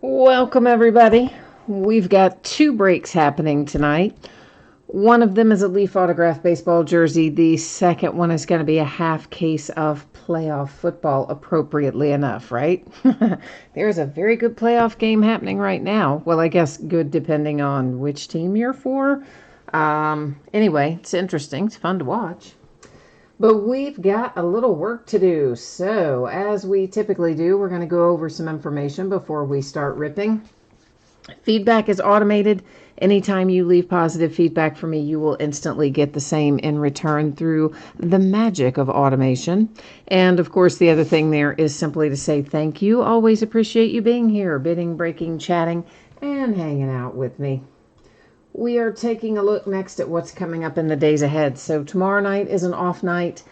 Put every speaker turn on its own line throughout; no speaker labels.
Welcome, everybody. We've got two breaks happening tonight. One of them is a Leaf autograph baseball jersey. The second one is going to be a half case of playoff football, appropriately enough, right? There's a very good playoff game happening right now. Well, I guess good depending on which team you're for. Anyway, it's interesting. It's fun to watch. But we've got a little work to do. So, as we typically do, we're going to go over some information before we start ripping. Feedback is automated. Anytime you leave positive feedback for me, you will instantly get the same in return through the magic of automation. And of course, the other thing there is simply to say thank you. Always appreciate you being here, bidding, breaking, chatting, and hanging out with me. We are taking a look next at what's coming up in the days ahead. So tomorrow night is an off night.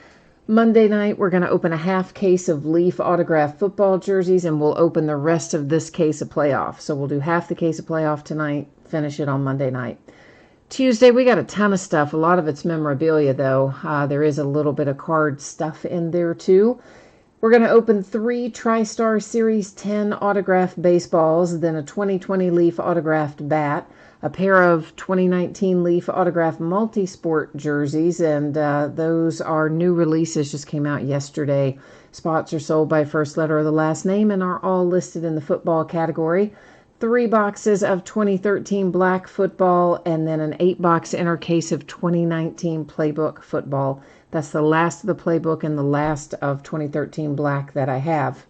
Monday night, we're going to open a half case of Leaf autographed football jerseys, and we'll open the rest of this case of playoff. So we'll do half the case of playoff tonight, finish it on Monday night. Tuesday, we got a ton of stuff. A lot of it's memorabilia, though. There is a little bit of card stuff in there, too. We're going to open 3 TriStar Series 10 autographed baseballs, then a 2020 Leaf autographed bat, a pair of 2019 Leaf autographed multi-sport jerseys, and those are new releases, just came out yesterday. Spots are sold by first letter of the last name and are all listed in the football category. 3 boxes of 2013 black football, and then an 8-box inner case of 2019 playbook football. That's the last of the playbook and the last of 2013 black that I have.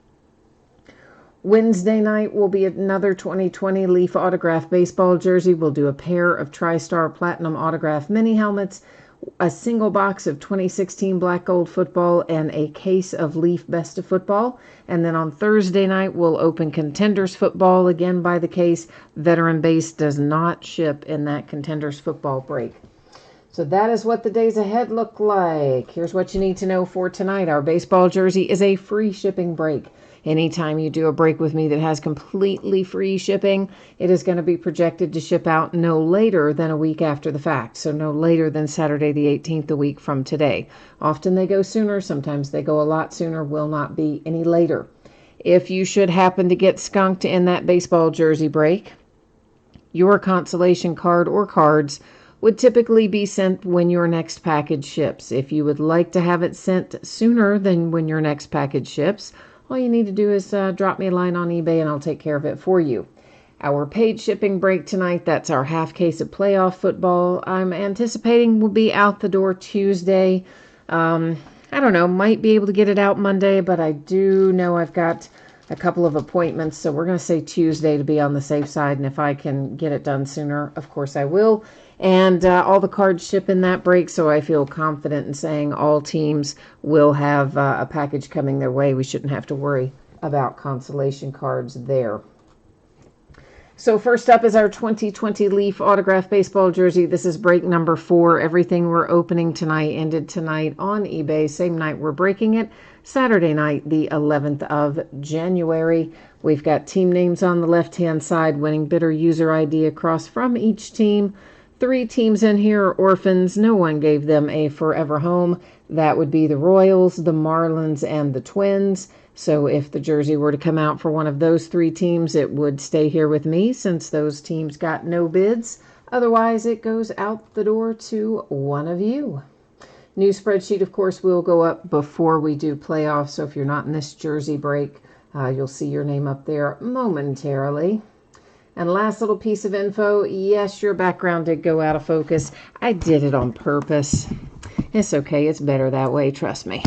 Wednesday night will be another 2020 Leaf autograph baseball jersey. We'll do a pair of TriStar Platinum autograph mini helmets, a single box of 2016 black gold football, and a case of Leaf best of football. And then on Thursday night, we'll open Contenders football again by the case. Veteran base does not ship in that Contenders football break. So that is what the days ahead look like. Here's what you need to know for tonight. Our baseball jersey is a free shipping break. Anytime you do a break with me that has completely free shipping, it is going to be projected to ship out no later than a week after the fact. So no later than Saturday the 18th, a week from today. Often they go sooner. Sometimes they go a lot sooner. Will not be any later. If you should happen to get skunked in that baseball jersey break, your consolation card or cards would typically be sent when your next package ships. If you would like to have it sent sooner than when your next package ships, all you need to do is drop me a line on eBay and I'll take care of it for you. Our paid shipping break tonight, that's our half case of playoff football. I'm anticipating will be out the door Tuesday. I don't know, might be able to get it out Monday, but I do know I've got a couple of appointments, so we're going to say Tuesday to be on the safe side, and if I can get it done sooner, of course I will. And all the cards ship in that break, so I feel confident in saying all teams will have a package coming their way. We shouldn't have to worry about consolation cards there. So first up is our 2020 Leaf autograph baseball jersey. This is break number 4. Everything we're opening tonight ended tonight on eBay. Same night we're breaking it. Saturday night, the 11th of January. We've got team names on the left-hand side, winning bidder user ID across from each team. 3 teams in here are orphans. No one gave them a forever home. That would be the Royals, the Marlins, and the Twins. So if the jersey were to come out for one of those 3 teams, it would stay here with me since those teams got no bids. Otherwise, it goes out the door to one of you. New spreadsheet, of course, will go up before we do playoffs. So if you're not in this jersey break, you'll see your name up there momentarily. And last little piece of info, yes, your background did go out of focus. I did it on purpose. It's okay, it's better that way, trust me.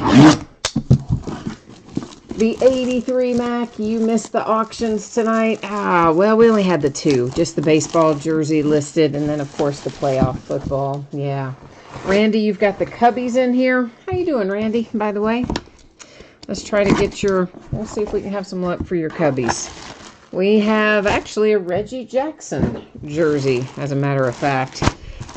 The 83 Mac, you missed the auctions tonight. Well, we only had the 2, just the baseball jersey listed, and then, of course, the playoff football. Yeah. Randy, you've got the Cubbies in here. How you doing, Randy, by the way? Let's try to get we'll see if we can have some luck for your Cubbies. We have actually a Reggie Jackson jersey, as a matter of fact.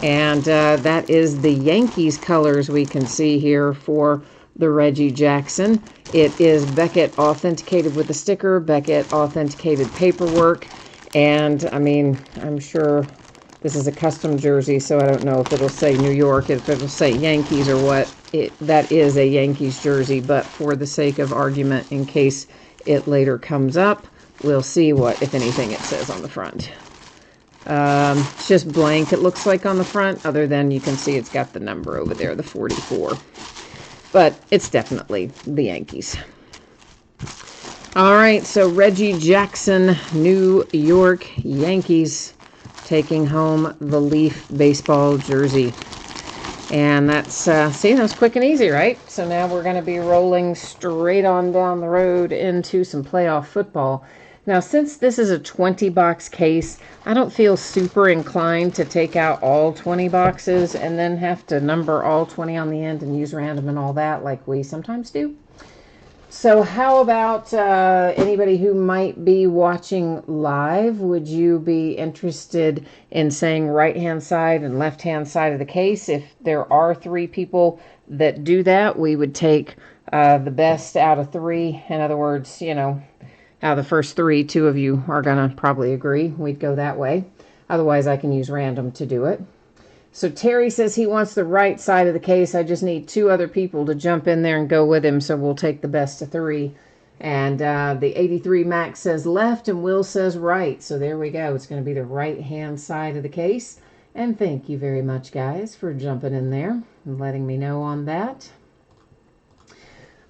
And that is the Yankees colors we can see here for the Reggie Jackson. It is Beckett authenticated with a sticker, Beckett authenticated paperwork. And, I mean, I'm sure this is a custom jersey, so I don't know if it'll say New York, if it'll say Yankees or what. That is a Yankees jersey, but for the sake of argument, in case it later comes up, we'll see what, if anything, it says on the front. It's just blank, it looks like, on the front, other than you can see it's got the number over there, the 44. But it's definitely the Yankees. All right, so Reggie Jackson, New York Yankees, taking home the Leaf baseball jersey. And that's, see, that was quick and easy, right? So now we're going to be rolling straight on down the road into some playoff football. Now, since this is a 20-box case, I don't feel super inclined to take out all 20 boxes and then have to number all 20 on the end and use random and all that like we sometimes do. So how about anybody who might be watching live? Would you be interested in saying right-hand side and left-hand side of the case? If there are 3 people that do that, we would take the best out of 3. In other words, you know, out of the first 3, 2 of you are going to probably agree. We'd go that way. Otherwise, I can use random to do it. So Terry says he wants the right side of the case. I just need 2 other people to jump in there and go with him, so we'll take the best of 3. And the 83 Max says left, and Will says right. So there we go. It's going to be the right-hand side of the case. And thank you very much, guys, for jumping in there and letting me know on that.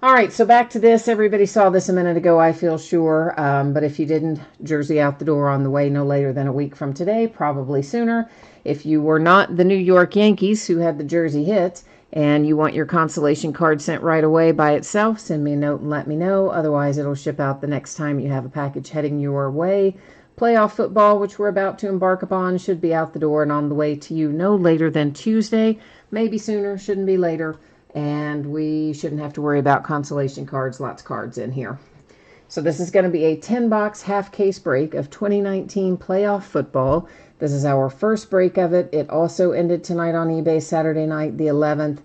All right, so back to this. Everybody saw this a minute ago, I feel sure. But if you didn't, jersey out the door on the way no later than a week from today, probably sooner. If you were not the New York Yankees who had the jersey hit and you want your consolation card sent right away by itself, send me a note and let me know. Otherwise, it'll ship out the next time you have a package heading your way. Playoff football, which we're about to embark upon, should be out the door and on the way to you no later than Tuesday. Maybe sooner, shouldn't be later. And we shouldn't have to worry about consolation cards, lots of cards in here. So this is going to be a 10-box half-case break of 2019 playoff football. This is our first break of it. It also ended tonight on eBay, Saturday night, the 11th.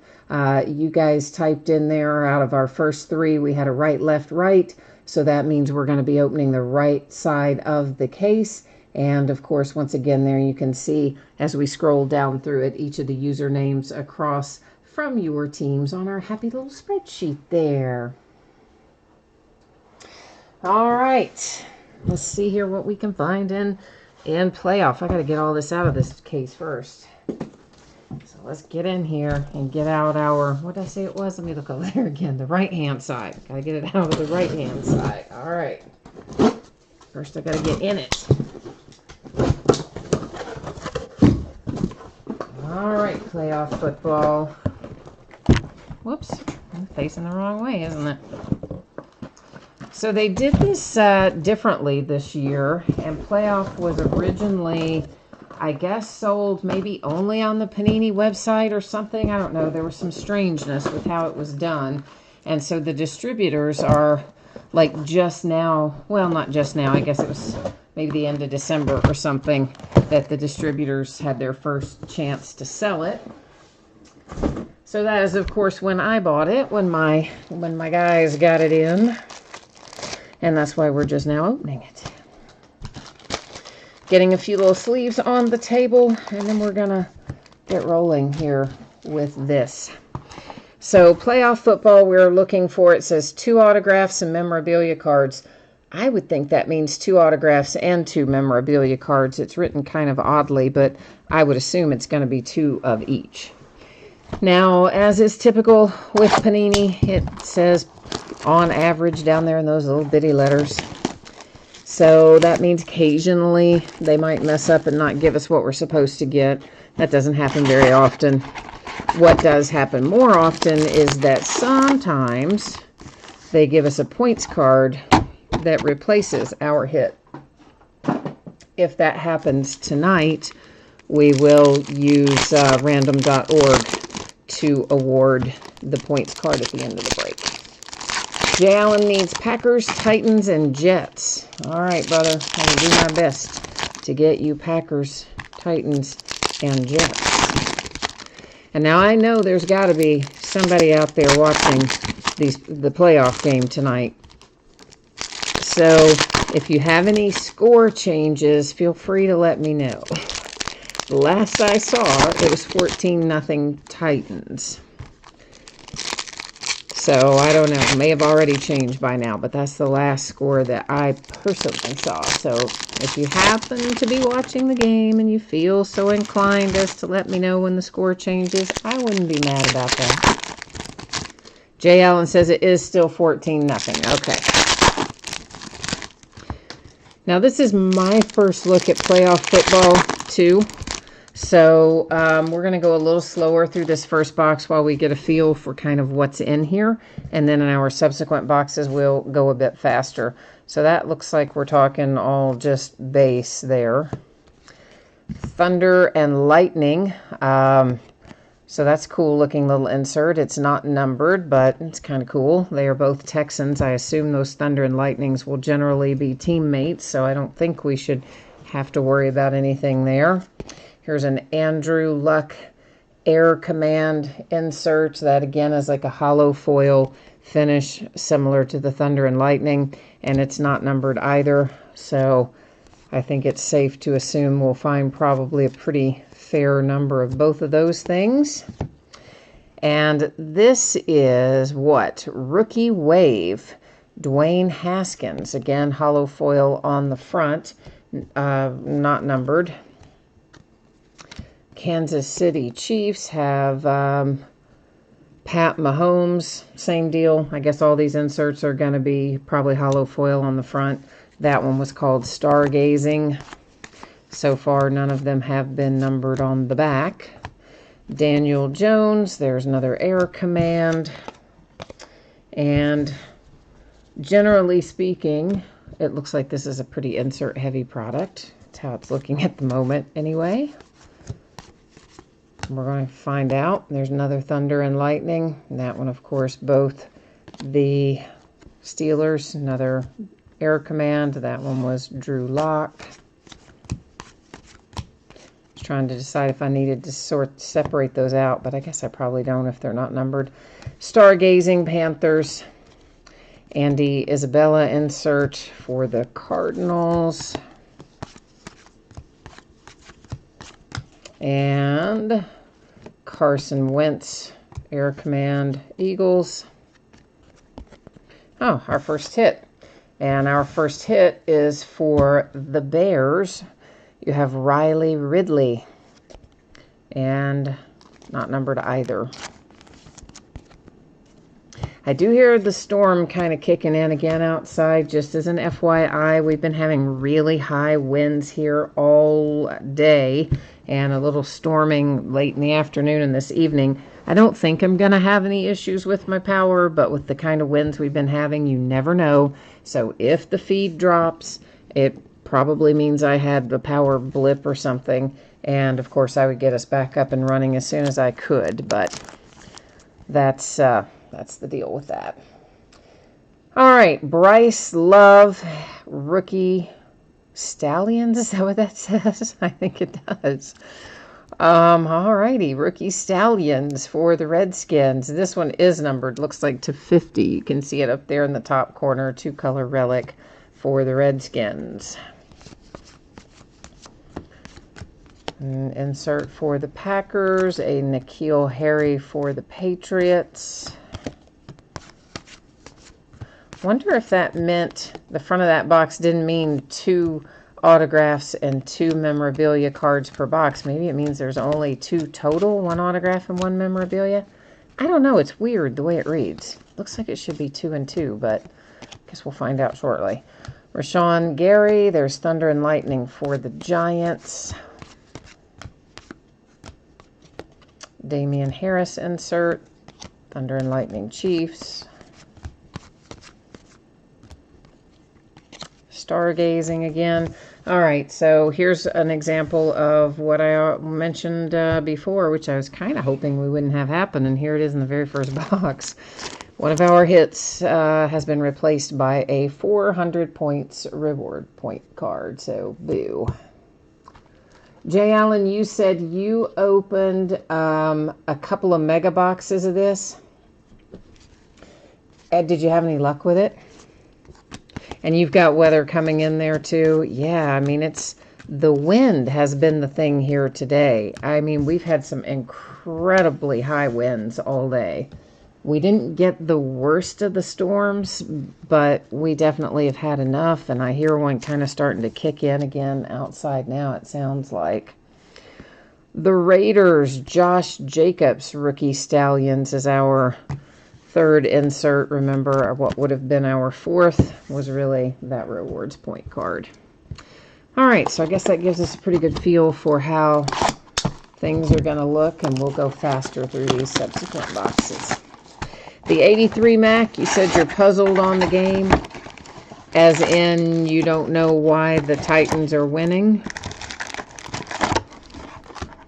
You guys typed in there, out of our first 3, we had a right, left, right. So that means we're going to be opening the right side of the case. And, of course, once again, there you can see, as we scroll down through it, each of the usernames across from your teams on our happy little spreadsheet there. All right. Let's see here what we can find in playoff. I got to get all this out of this case first. So let's get in here and get out our, what did I say it was? Let me look over there again. The right-hand side. Got to get it out of the right-hand side. All right. First, I got to get in it. All right, playoff football. Whoops. I'm facing the wrong way, isn't it? So they did this differently this year, and playoff was originally, I guess, sold maybe only on the Panini website or something. I don't know. There was some strangeness with how it was done. And so the distributors are like just now, well, not just now, I guess it was maybe the end of December or something, that the distributors had their first chance to sell it. So that is, of course, when I bought it, when my guys got it in. And that's why we're just now opening it. Getting a few little sleeves on the table, and then we're going to get rolling here with this. So playoff football, we're looking for, it says 2 autographs and memorabilia cards. I would think that means 2 autographs and 2 memorabilia cards. It's written kind of oddly, but I would assume it's going to be 2 of each. Now, as is typical with Panini, it says on average down there in those little bitty letters. So that means occasionally they might mess up and not give us what we're supposed to get. That doesn't happen very often. What does happen more often is that sometimes they give us a points card that replaces our hit. If that happens tonight, we will use random.org to award the points card at the end of the break. Jay Allen needs Packers, Titans, and Jets. All right, brother. I will do my best to get you Packers, Titans, and Jets. And now I know there's got to be somebody out there watching the playoff game tonight. So if you have any score changes, feel free to let me know. The last I saw, it was 14-0 Titans. So I don't know, may have already changed by now, but that's the last score that I personally saw. So if you happen to be watching the game and you feel so inclined as to let me know when the score changes, I wouldn't be mad about that. Jay Allen says it is still 14-0. Okay. Now this is my first look at playoff football too. So we're going to go a little slower through this first box while we get a feel for kind of what's in here. And then in our subsequent boxes, we'll go a bit faster. So that looks like we're talking all just base there. Thunder and Lightning. So that's cool looking little insert. It's not numbered, but it's kind of cool. They are both Texans. I assume those Thunder and Lightnings will generally be teammates, so I don't think we should have to worry about anything there. Here's an Andrew Luck Air Command insert. That again is like a hollow foil finish similar to the Thunder and Lightning, and it's not numbered either. So I think it's safe to assume we'll find probably a pretty fair number of both of those things. And this is what? Rookie Wave. Dwayne Haskins. Again, hollow foil on the front. Not numbered. Kansas City Chiefs have Pat Mahomes. Same deal. I guess all these inserts are going to be probably hollow foil on the front. That one was called Stargazing. So far, none of them have been numbered on the back. Daniel Jones. There's another Air Command. And generally speaking, it looks like this is a pretty insert-heavy product. That's how it's looking at the moment anyway. We're going to find out. There's another Thunder and Lightning. And that one, of course, both the Steelers. Another Air Command. That one was Drew Lock. Trying to decide if I needed to separate those out, but I guess I probably don't if they're not numbered. Stargazing Panthers. Andy Isabella insert for the Cardinals. And Carson Wentz Air Command Eagles. Oh, our first hit. And our first hit is for the Bears. You have Riley Ridley. And not numbered either. I do hear the storm kind of kicking in again outside. Just as an FYI, we've been having really high winds here all day. And a little storming late in the afternoon and this evening. I don't think I'm going to have any issues with my power, but with the kind of winds we've been having, you never know. So if the feed drops, it probably means I had the power blip or something. And of course, I would get us back up and running as soon as I could. But that's the deal with that. All right, Bryce Love, Rookie Stallions, is that what that says? I think it does. All righty, Rookie Stallions for the Redskins. This one is numbered, looks like to 50. You can see it up there in the top corner, 2-color relic for the Redskins. An insert for the Packers, a N'Keal Harry for the Patriots. Wonder if that meant the front of that box didn't mean 2 autographs and 2 memorabilia cards per box. Maybe it means there's only 2 total, 1 autograph and 1 memorabilia. I don't know. It's weird the way it reads. Looks like it should be 2 and 2, but I guess we'll find out shortly. Rashawn Gary. There's Thunder and Lightning for the Giants. Damian Harris insert. Thunder and Lightning Chiefs. Stargazing again. All right, so here's an example of what I mentioned before, which I was kind of hoping we wouldn't have happen, and here it is in the very first box. One of our hits has been replaced by a 400 points reward point card, so boo. Jay Allen, you said you opened a couple of mega boxes of this. Ed, did you have any luck with it? And you've got weather coming in there too. Yeah, I mean, the wind has been the thing here today. I mean, we've had some incredibly high winds all day. We didn't get the worst of the storms, but we definitely have had enough, and I hear one kind of starting to kick in again outside now, it sounds like. The Raiders, Josh Jacobs, rookie Stallions, is our third insert. Remember, what would have been our fourth was really that rewards point card. All right, so I guess that gives us a pretty good feel for how things are going to look, and we'll go faster through these subsequent boxes. The 83 Mac, you said you're puzzled on the game, as in you don't know why the Titans are winning,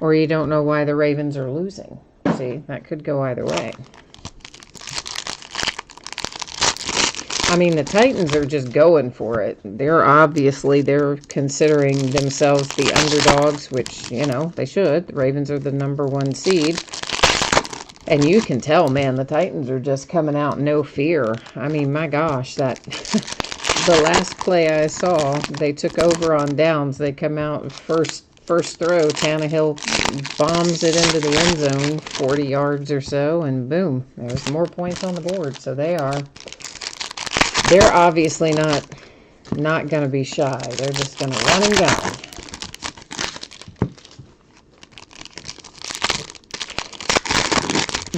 or you don't know why the Ravens are losing. See, that could go either way. I mean, the Titans are just going for it. They're considering themselves the underdogs, which, you know, they should. The Ravens are the #1 seed. And you can tell, man, the Titans are just coming out no fear. I mean, my gosh, that the last play I saw, they took over on downs. They come out first throw, Tannehill bombs it into the end zone, 40 yards or so, and boom, there's more points on the board. So they're obviously not going to be shy. They're just going to run and gun.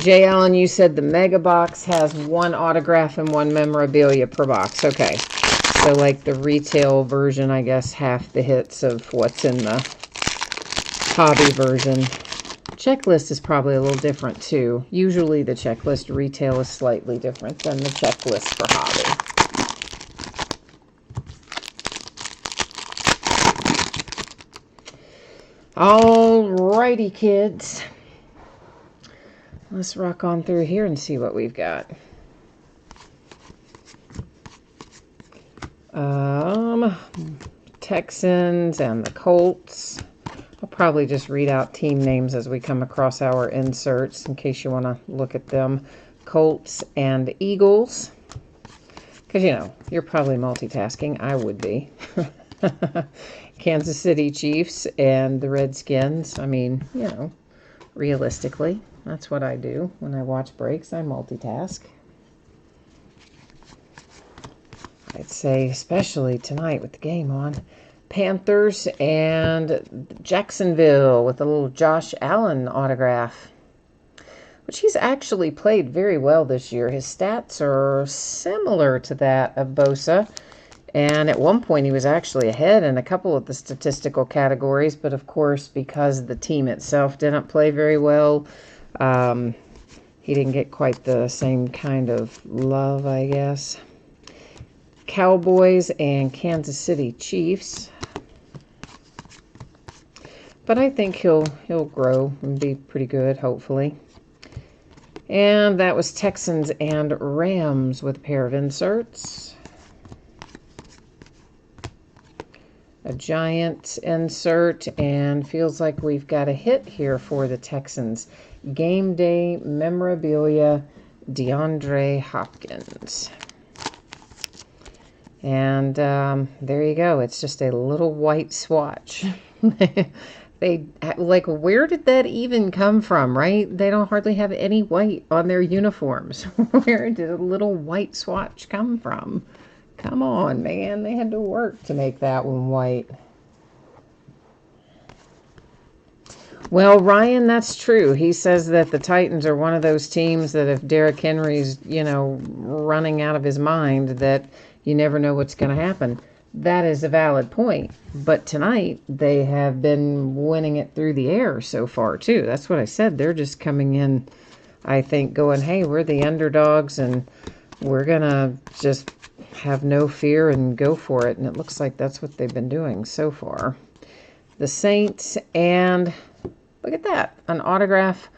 Jay Allen, you said the mega box has 1 autograph and 1 memorabilia per box. Okay. So like the retail version, I guess half the hits of what's in the hobby version. Checklist is probably a little different too. Usually the checklist retail is slightly different than the checklist for hobby. Alrighty, kids. Let's rock on through here and see what we've got. Texans and the Colts. I'll probably just read out team names as we come across our inserts in case you want to look at them. Colts and Eagles. Because, you know, you're probably multitasking. I would be. Kansas City Chiefs and the Redskins. I mean, you know, realistically, that's what I do when I watch breaks. I multitask. I'd say especially tonight with the game on. Panthers and Jacksonville with a little Josh Allen autograph, which he's actually played very well this year. His stats are similar to that of Bosa. And at one point, he was actually ahead in a couple of the statistical categories. But, of course, because the team itself didn't play very well, he didn't get quite the same kind of love, I guess. Cowboys and Kansas City Chiefs. But I think he'll grow and be pretty good, hopefully. And that was Texans and Rams with a pair of inserts. A giant insert, and feels like we've got a hit here for the Texans. Game day memorabilia, DeAndre Hopkins. And there you go. It's just a little white swatch. They, like, where did that even come from, right? They don't hardly have any white on their uniforms. Where did a little white swatch come from? Come on, man. They had to work to make that one white. Well, Ryan, that's true. He says that the Titans are one of those teams that if Derrick Henry's, you know, running out of his mind, that you never know what's going to happen. That is a valid point. But tonight, they have been winning it through the air so far, too. That's what I said. They're just coming in, I think, going, hey, we're the underdogs, and we're going to just have no fear and go for it. And it looks like that's what they've been doing so far. The Saints, and look at that, an autograph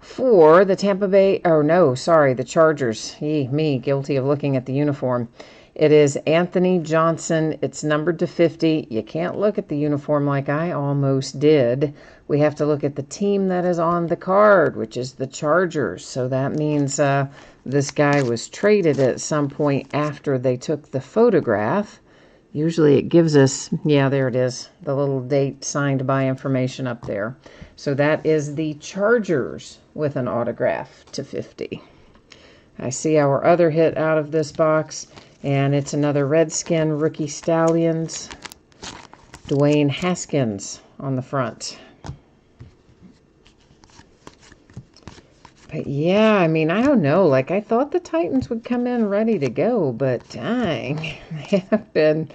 for the Tampa Bay, oh no, sorry, the Chargers. Me, guilty of looking at the uniform. It is Anthony Johnson. It's numbered to 50. You can't look at the uniform like I almost did. We have to look at the team that is on the card, which is the Chargers. So that means this guy was traded at some point after they took the photograph. Usually it gives us, yeah, there it is, the little date signed by information up there. So that is the Chargers with an autograph to 50. I see our other hit out of this box, and it's another Redskin Rookie Stallions, Dwayne Haskins on the front. But yeah, I mean, I don't know. Like, I thought the Titans would come in ready to go, but dang, they have been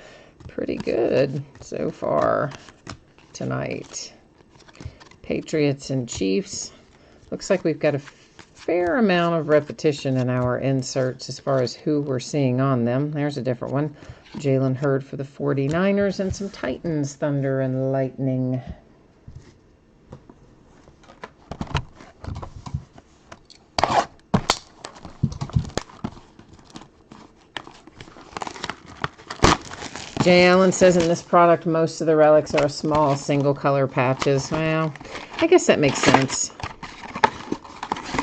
pretty good so far tonight. Patriots and Chiefs. Looks like we've got a fair amount of repetition in our inserts as far as who we're seeing on them. There's a different one. Jalen Hurd for the 49ers, and some Titans, Thunder and Lightning. Jay Allen says in this product, most of the relics are small single color patches. Well, I guess that makes sense.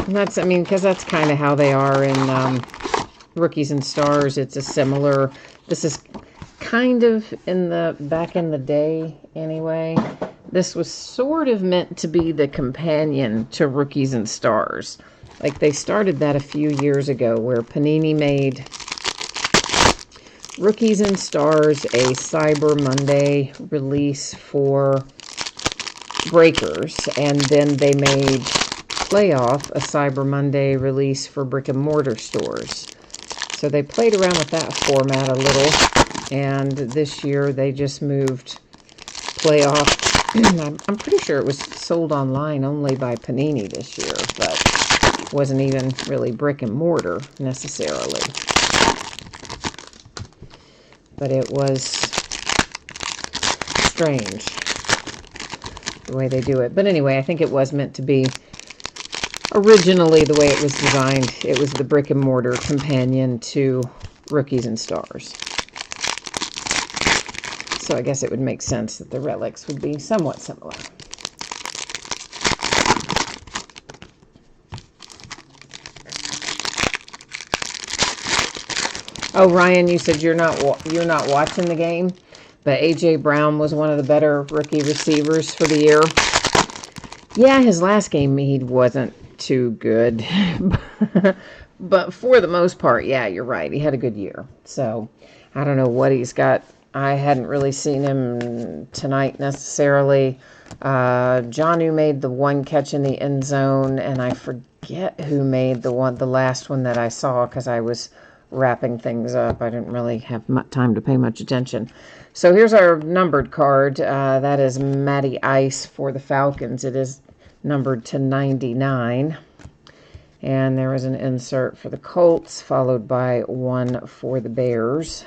And that's, I mean, because that's kind of how they are in Rookies and Stars. It's a similar, this is kind of in the, back in the day anyway. This was sort of meant to be the companion to Rookies and Stars. Like, they started that a few years ago where Panini made Rookies and Stars a Cyber Monday release for breakers, and then they made Playoff a Cyber Monday release for brick and mortar stores. So they played around with that format a little, and this year they just moved Playoff. I'm pretty sure it was sold online only by Panini this year, but wasn't even really brick and mortar necessarily. But it was strange the way they do it. But anyway, I think it was meant to be originally the way it was designed. It was the brick and mortar companion to Rookies and Stars. So I guess it would make sense that the relics would be somewhat similar. Oh, Ryan, you said you're not watching the game, but A.J. Brown was one of the better rookie receivers for the year. Yeah, his last game he wasn't too good, but for the most part, yeah, you're right. He had a good year. So I don't know what he's got. I hadn't really seen him tonight necessarily. Jonnu made the one catch in the end zone, and I forget who made the last one that I saw because I was wrapping things up. I didn't really have much time to pay much attention. So here's our numbered card. That is Matty Ice for the Falcons. It is numbered to 99. And there is an insert for the Colts, followed by one for the Bears.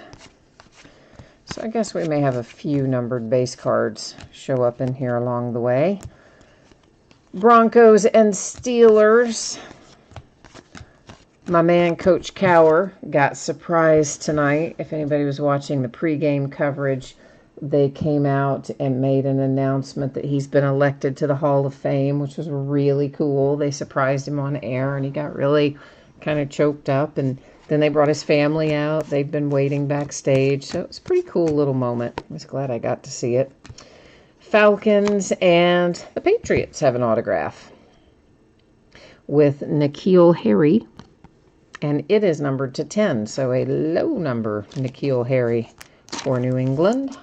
So I guess we may have a few numbered base cards show up in here along the way. Broncos and Steelers. My man, Coach Cower, got surprised tonight. If anybody was watching the pregame coverage, they came out and made an announcement that he's been elected to the Hall of Fame, which was really cool. They surprised him on air, and he got really kind of choked up. And then they brought his family out. They've been waiting backstage. So it was a pretty cool little moment. I was glad I got to see it. Falcons and the Patriots have an autograph with N'Keal Harry. And it is numbered to 10, so a low number N'Keal Harry for New England.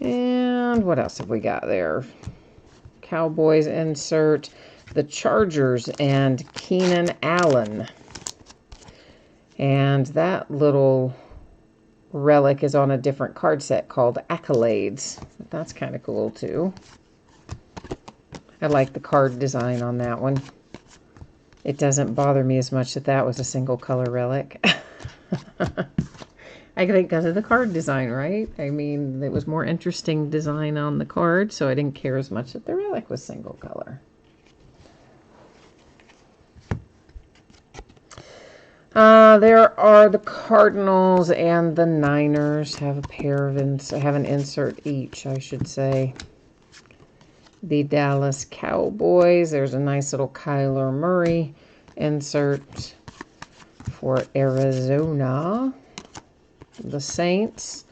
And what else have we got there? Cowboys insert, the Chargers and Keenan Allen. And that little relic is on a different card set called Accolades. That's kind of cool too. I like the card design on that one. It doesn't bother me as much that that was a single color relic. I think because of the card design, right? I mean, it was more interesting design on the card, so I didn't care as much that the relic was single color. There are the Cardinals and the Niners have a pair of have an insert each, I should say. The Dallas Cowboys, there's a nice little Kyler Murray insert for Arizona. The Saints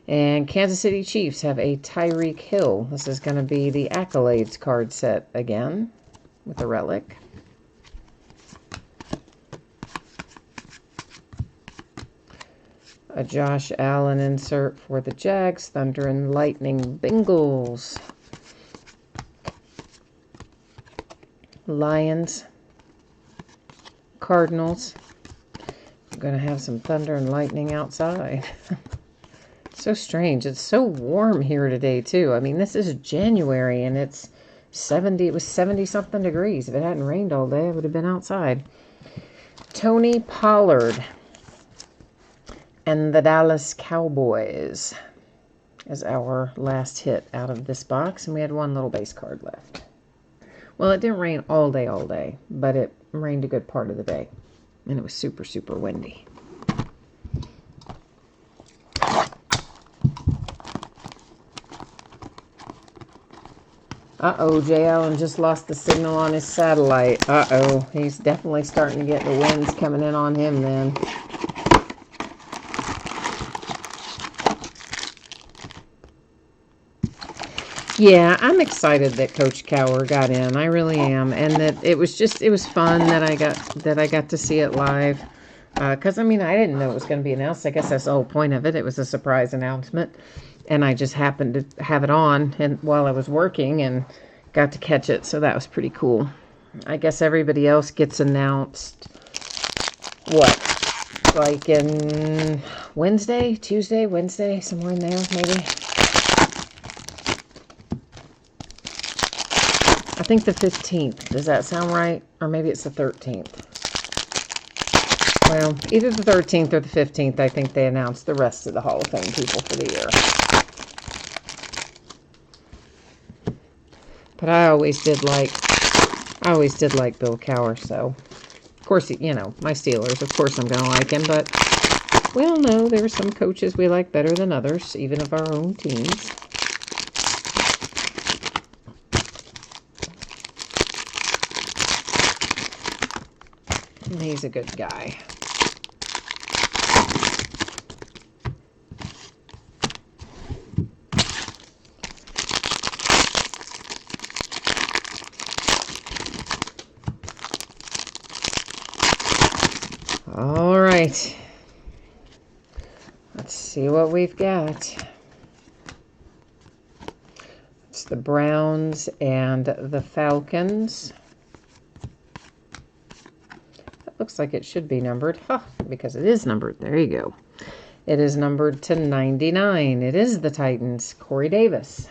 And Kansas City Chiefs have a Tyreek Hill. This is going to be the Accolades card set again with a relic. A Josh Allen insert for the Jags, Thunder and Lightning Bengals. Lions, Cardinals. I'm going to have some thunder and lightning outside. So strange. It's so warm here today, too. I mean, this is January, and it's 70. It was 70-something degrees. If it hadn't rained all day, I would have been outside. Tony Pollard and the Dallas Cowboys is our last hit out of this box, and we had one little base card left. Well, it didn't rain all day, but it rained a good part of the day, and it was super, super windy. Uh-oh, Jay Allen just lost the signal on his satellite. Uh-oh, he's definitely starting to get the winds coming in on him then. Yeah, I'm excited that Coach Cower got in. I really am, and that it was fun that I got to see it live. Because I mean, I didn't know it was going to be announced. I guess that's the whole point of it. It was a surprise announcement, and I just happened to have it on and while I was working and got to catch it. So that was pretty cool. I guess everybody else gets announced. What? Like in Tuesday, Wednesday, somewhere in there, maybe. I think the 15th. Does that sound right? Or maybe it's the 13th. Well, either the 13th or the 15th, I think they announced the rest of the Hall of Fame people for the year. But I always did like Bill Cowher, so of course, you know, my Steelers, of course I'm going to like him, but we all know there are some coaches we like better than others, even of our own teams. And he's a good guy. All right. Let's see what we've got. It's the Browns and the Falcons. Looks like it should be numbered, because it is numbered. There you go. It is numbered to 99. It is the Titans. Corey Davis.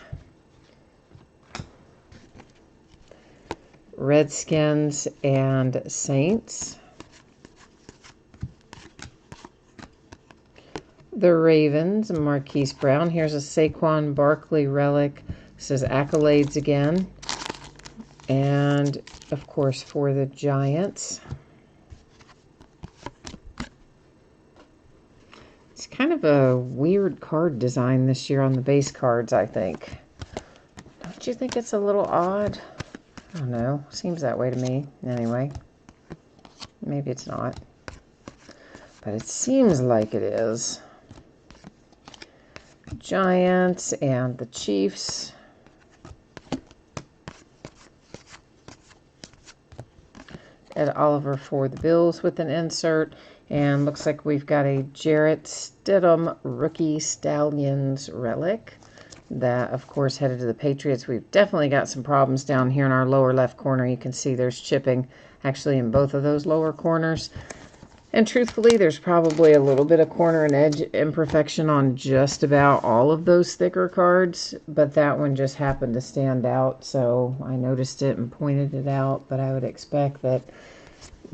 Redskins and Saints. The Ravens, Marquise Brown. Here's a Saquon Barkley relic. This is Accolades again. And, of course, for the Giants. It's kind of a weird card design this year on the base cards, I think. Don't you think it's a little odd? I don't know. Seems that way to me, anyway. Maybe it's not. But it seems like it is. Giants and the Chiefs. Ed Oliver for the Bills with an insert. And looks like we've got a Jarrett Stidham Rookie Stallions relic. That, of course, headed to the Patriots. We've definitely got some problems down here in our lower left corner. You can see there's chipping actually in both of those lower corners. And truthfully, there's probably a little bit of corner and edge imperfection on just about all of those thicker cards. But that one just happened to stand out. So I noticed it and pointed it out. But I would expect that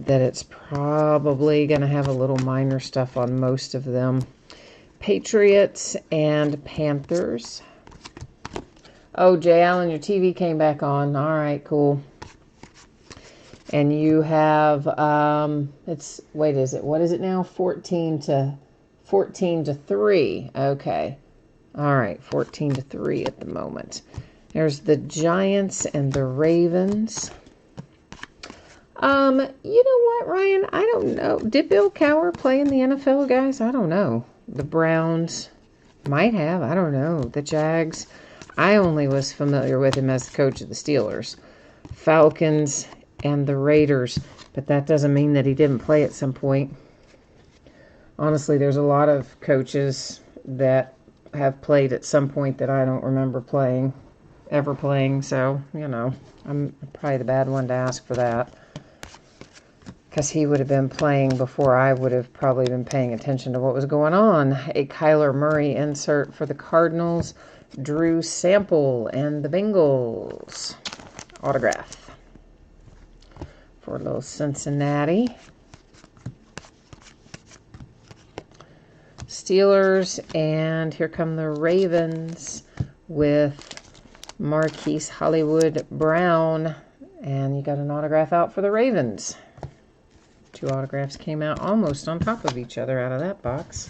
it's probably going to have a little minor stuff on most of them. Patriots and Panthers. Oh, Jay Allen, your TV came back on. All right, cool. And you have, what is it now? 14 to 3. Okay. All right, 14 to 3 at the moment. There's the Giants and the Ravens. You know what, Ryan? I don't know. Did Bill Cowher play in the NFL, guys? I don't know. The Browns Might have. I don't know. The Jags. I only was familiar with him as the coach of the Steelers, Falcons, and the Raiders. But that doesn't mean that he didn't play at some point. Honestly, there's a lot of coaches that have played at some point that I don't remember ever playing. So, I'm probably the bad one to ask for that. Because he would have been playing before I would have probably been paying attention to what was going on. A Kyler Murray insert for the Cardinals. Drew Sample and the Bengals. Autograph for little Cincinnati. Steelers, and here come the Ravens with Marquise Hollywood Brown. And you got an autograph out for the Ravens. Two autographs came out almost on top of each other out of that box.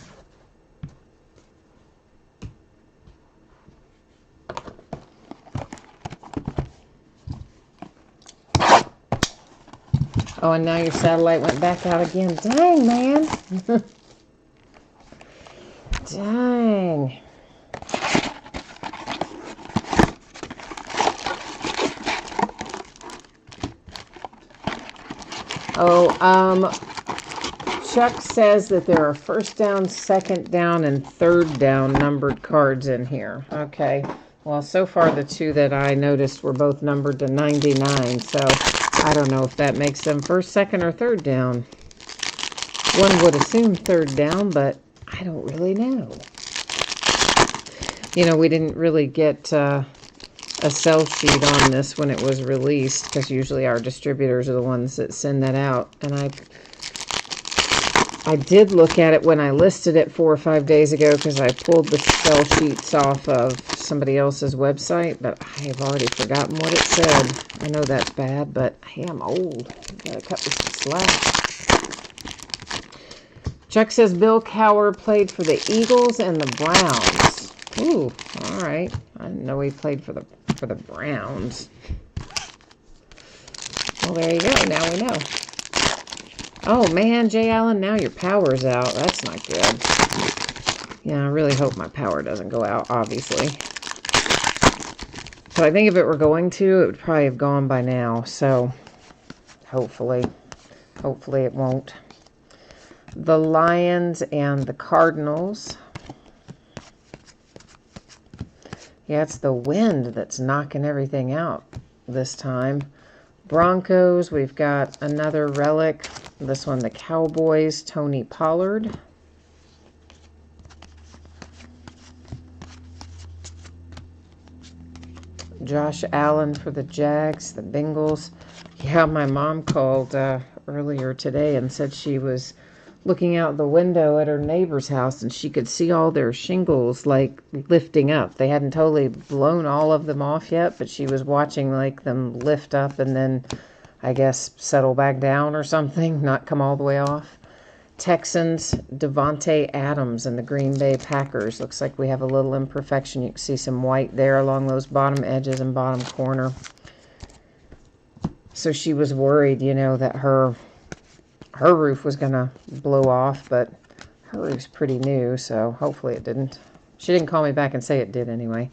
Oh, and now your satellite went back out again. Dang, man. Dang. Oh, Chuck says that there are first down, second down, and third down numbered cards in here. Okay. Well, so far the two that I noticed were both numbered to 99, so I don't know if that makes them first, second, or third down. One would assume third down, but I don't really know. We didn't really get a sell sheet on this when it was released, because usually our distributors are the ones that send that out. And I did look at it when I listed it 4 or 5 days ago, because I pulled the sell sheets off of somebody else's website, but I have already forgotten what it said. I know that's bad, but hey, I'm old. I've got to cut me some slack. Chuck says Bill Cowher played for the Eagles and the Browns. Ooh, all right. I didn't know he played for the Browns. Well, there you go. Now we know. Oh, man, Jay Allen, now your power's out. That's not good. Yeah, I really hope my power doesn't go out, obviously. So I think if it were going to, it would probably have gone by now. So hopefully it won't. The Lions and the Cardinals. Yeah, it's the wind that's knocking everything out this time. Broncos, we've got another relic. This one, the Cowboys, Tony Pollard. Josh Allen for the Jags, the Bengals. Yeah, my mom called earlier today and said she was looking out the window at her neighbor's house and she could see all their shingles like lifting up. They hadn't totally blown all of them off yet, but she was watching like them lift up and then I guess settle back down or something, not come all the way off. Texans, Devontae Adams and the Green Bay Packers. Looks like we have a little imperfection. You can see some white there along those bottom edges and bottom corner. So she was worried, that her roof was going to blow off, but her roof's pretty new, so hopefully it didn't. She didn't call me back and say it did anyway.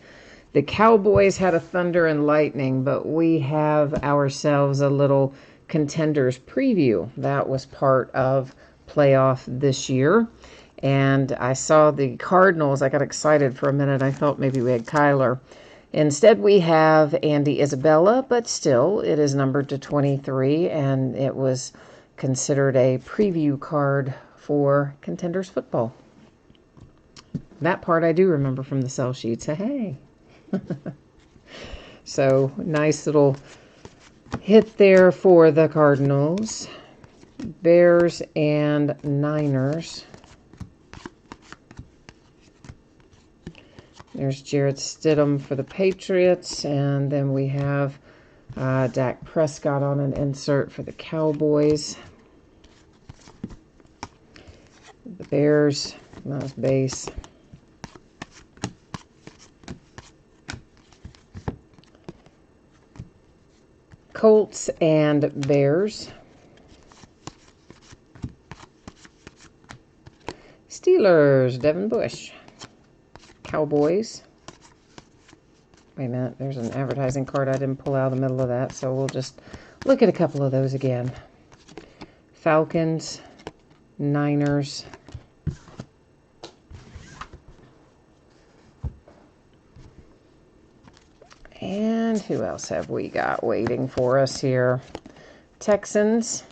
The Cowboys had a thunder and lightning, but we have ourselves a little contenders preview. That was part of playoff this year. And I saw the Cardinals. I got excited for a minute. I thought maybe we had Kyler. Instead, we have Andy Isabella, but still, it is numbered to 23, and it was considered a preview card for Contenders football. That part I do remember from the sell sheets. Hey. So, nice little hit there for the Cardinals. Bears and Niners. There's Jarrett Stidham for the Patriots. And then we have Dak Prescott on an insert for the Cowboys. The Bears, nice base. Colts and Bears. Steelers, Devin Bush. Cowboys. Wait a minute, there's an advertising card I didn't pull out of the middle of that, so we'll just look at a couple of those again. Falcons, Niners, and who else have we got waiting for us here? Texans,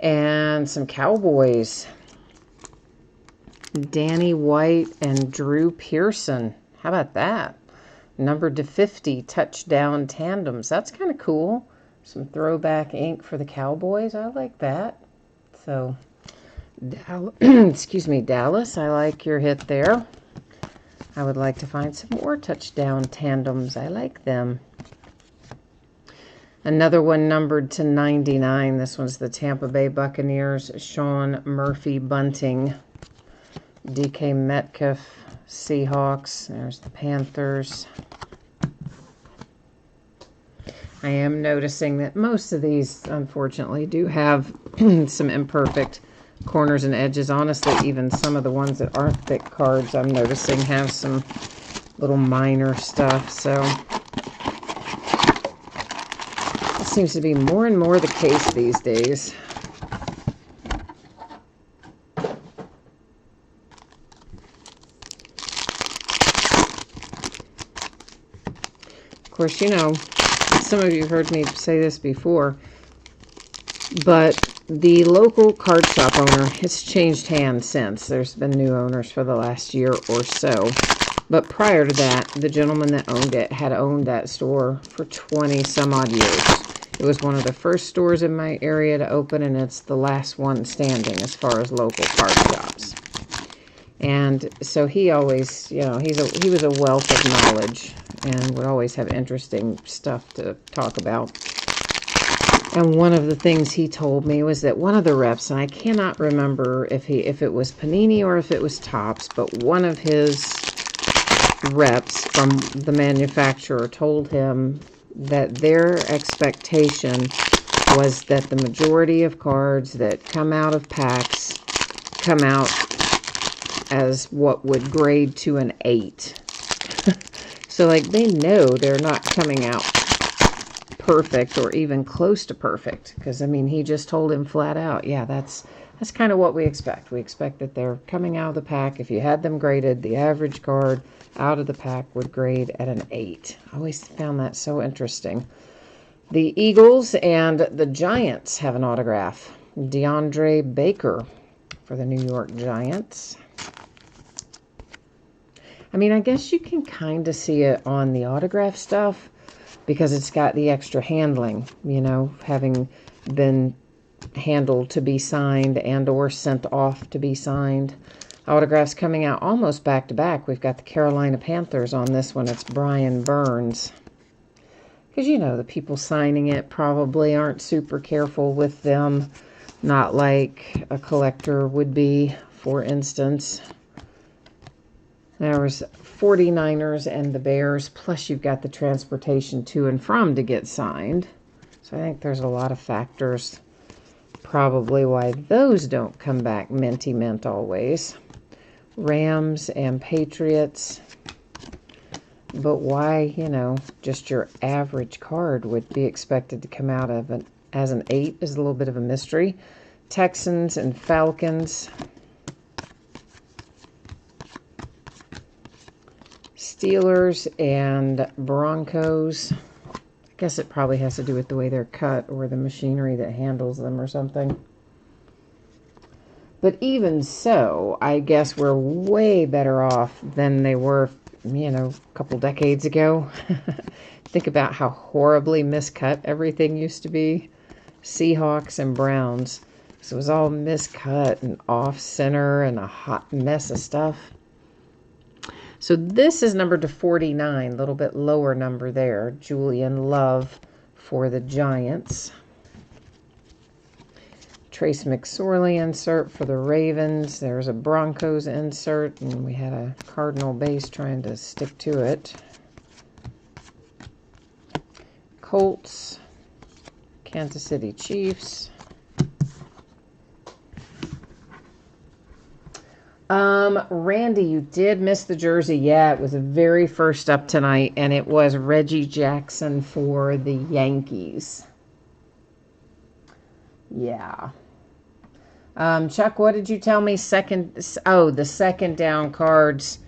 and some Cowboys. Danny White and Drew Pearson. How about that? Numbered to 50 touchdown tandems. That's kind of cool. Some throwback ink for the Cowboys. I like that. So, excuse me, Dallas, I like your hit there. I would like to find some more touchdown tandems. I like them. Another one numbered to 99. This one's the Tampa Bay Buccaneers. Sean Murphy Bunting. DK Metcalf, Seahawks. There's the Panthers. I am noticing that most of these, unfortunately, do have some imperfect corners and edges. Honestly, even some of the ones that aren't thick cards, I'm noticing have some little minor stuff. So it seems to be more and more the case these days. Of course, you know, some of you have heard me say this before, but the local card shop owner has changed hands since. There's been new owners for the last year or so. But prior to that, the gentleman that owned it had owned that store for 20 some odd years. It was one of the first stores in my area to open, and it's the last one standing as far as local card shops. And so he always, you know, he was a wealth of knowledge and would always have interesting stuff to talk about. And one of the things he told me was that one of the reps, and I cannot remember if it was Panini or if it was Topps, but one of his reps from the manufacturer told him that their expectation was that the majority of cards that come out of packs come out as what would grade to an 8. So, like, they know they're not coming out perfect or even close to perfect. Because, I mean, he just told him flat out, yeah, that's kind of what we expect. We expect that they're coming out of the pack. If you had them graded, the average card out of the pack would grade at an 8. I always found that so interesting. The Eagles and the Giants have an autograph. DeAndre Baker for the New York Giants. I mean, I guess you can kind of see it on the autograph stuff because it's got the extra handling, you know, having been handled to be signed and or sent off to be signed. Autographs coming out almost back to back. We've got the Carolina Panthers on this one. It's Brian Burns. Because, you know, the people signing it probably aren't super careful with them. Not like a collector would be, for instance. There was 49ers and the Bears, plus you've got the transportation to and from to get signed. So I think there's a lot of factors probably why those don't come back minty mint always. Rams and Patriots. But why, you know, just your average card would be expected to come out of as an 8 is a little bit of a mystery. Texans and Falcons. Steelers and Broncos. I guess it probably has to do with the way they're cut or the machinery that handles them or something. But even so, I guess we're way better off than they were, you know, a couple decades ago. Think about how horribly miscut everything used to be. Seahawks and Browns. So it was all miscut and off-center and a hot mess of stuff. So this is numbered to 49, a little bit lower number there. Julian Love for the Giants. Trace McSorley insert for the Ravens. There's a Broncos insert, and we had a Cardinal base trying to stick to it. Colts, Kansas City Chiefs. Randy, you did miss the jersey. Yeah, it was the very first up tonight, and it was Reggie Jackson for the Yankees. Yeah. Chuck, what did you tell me? The second down cards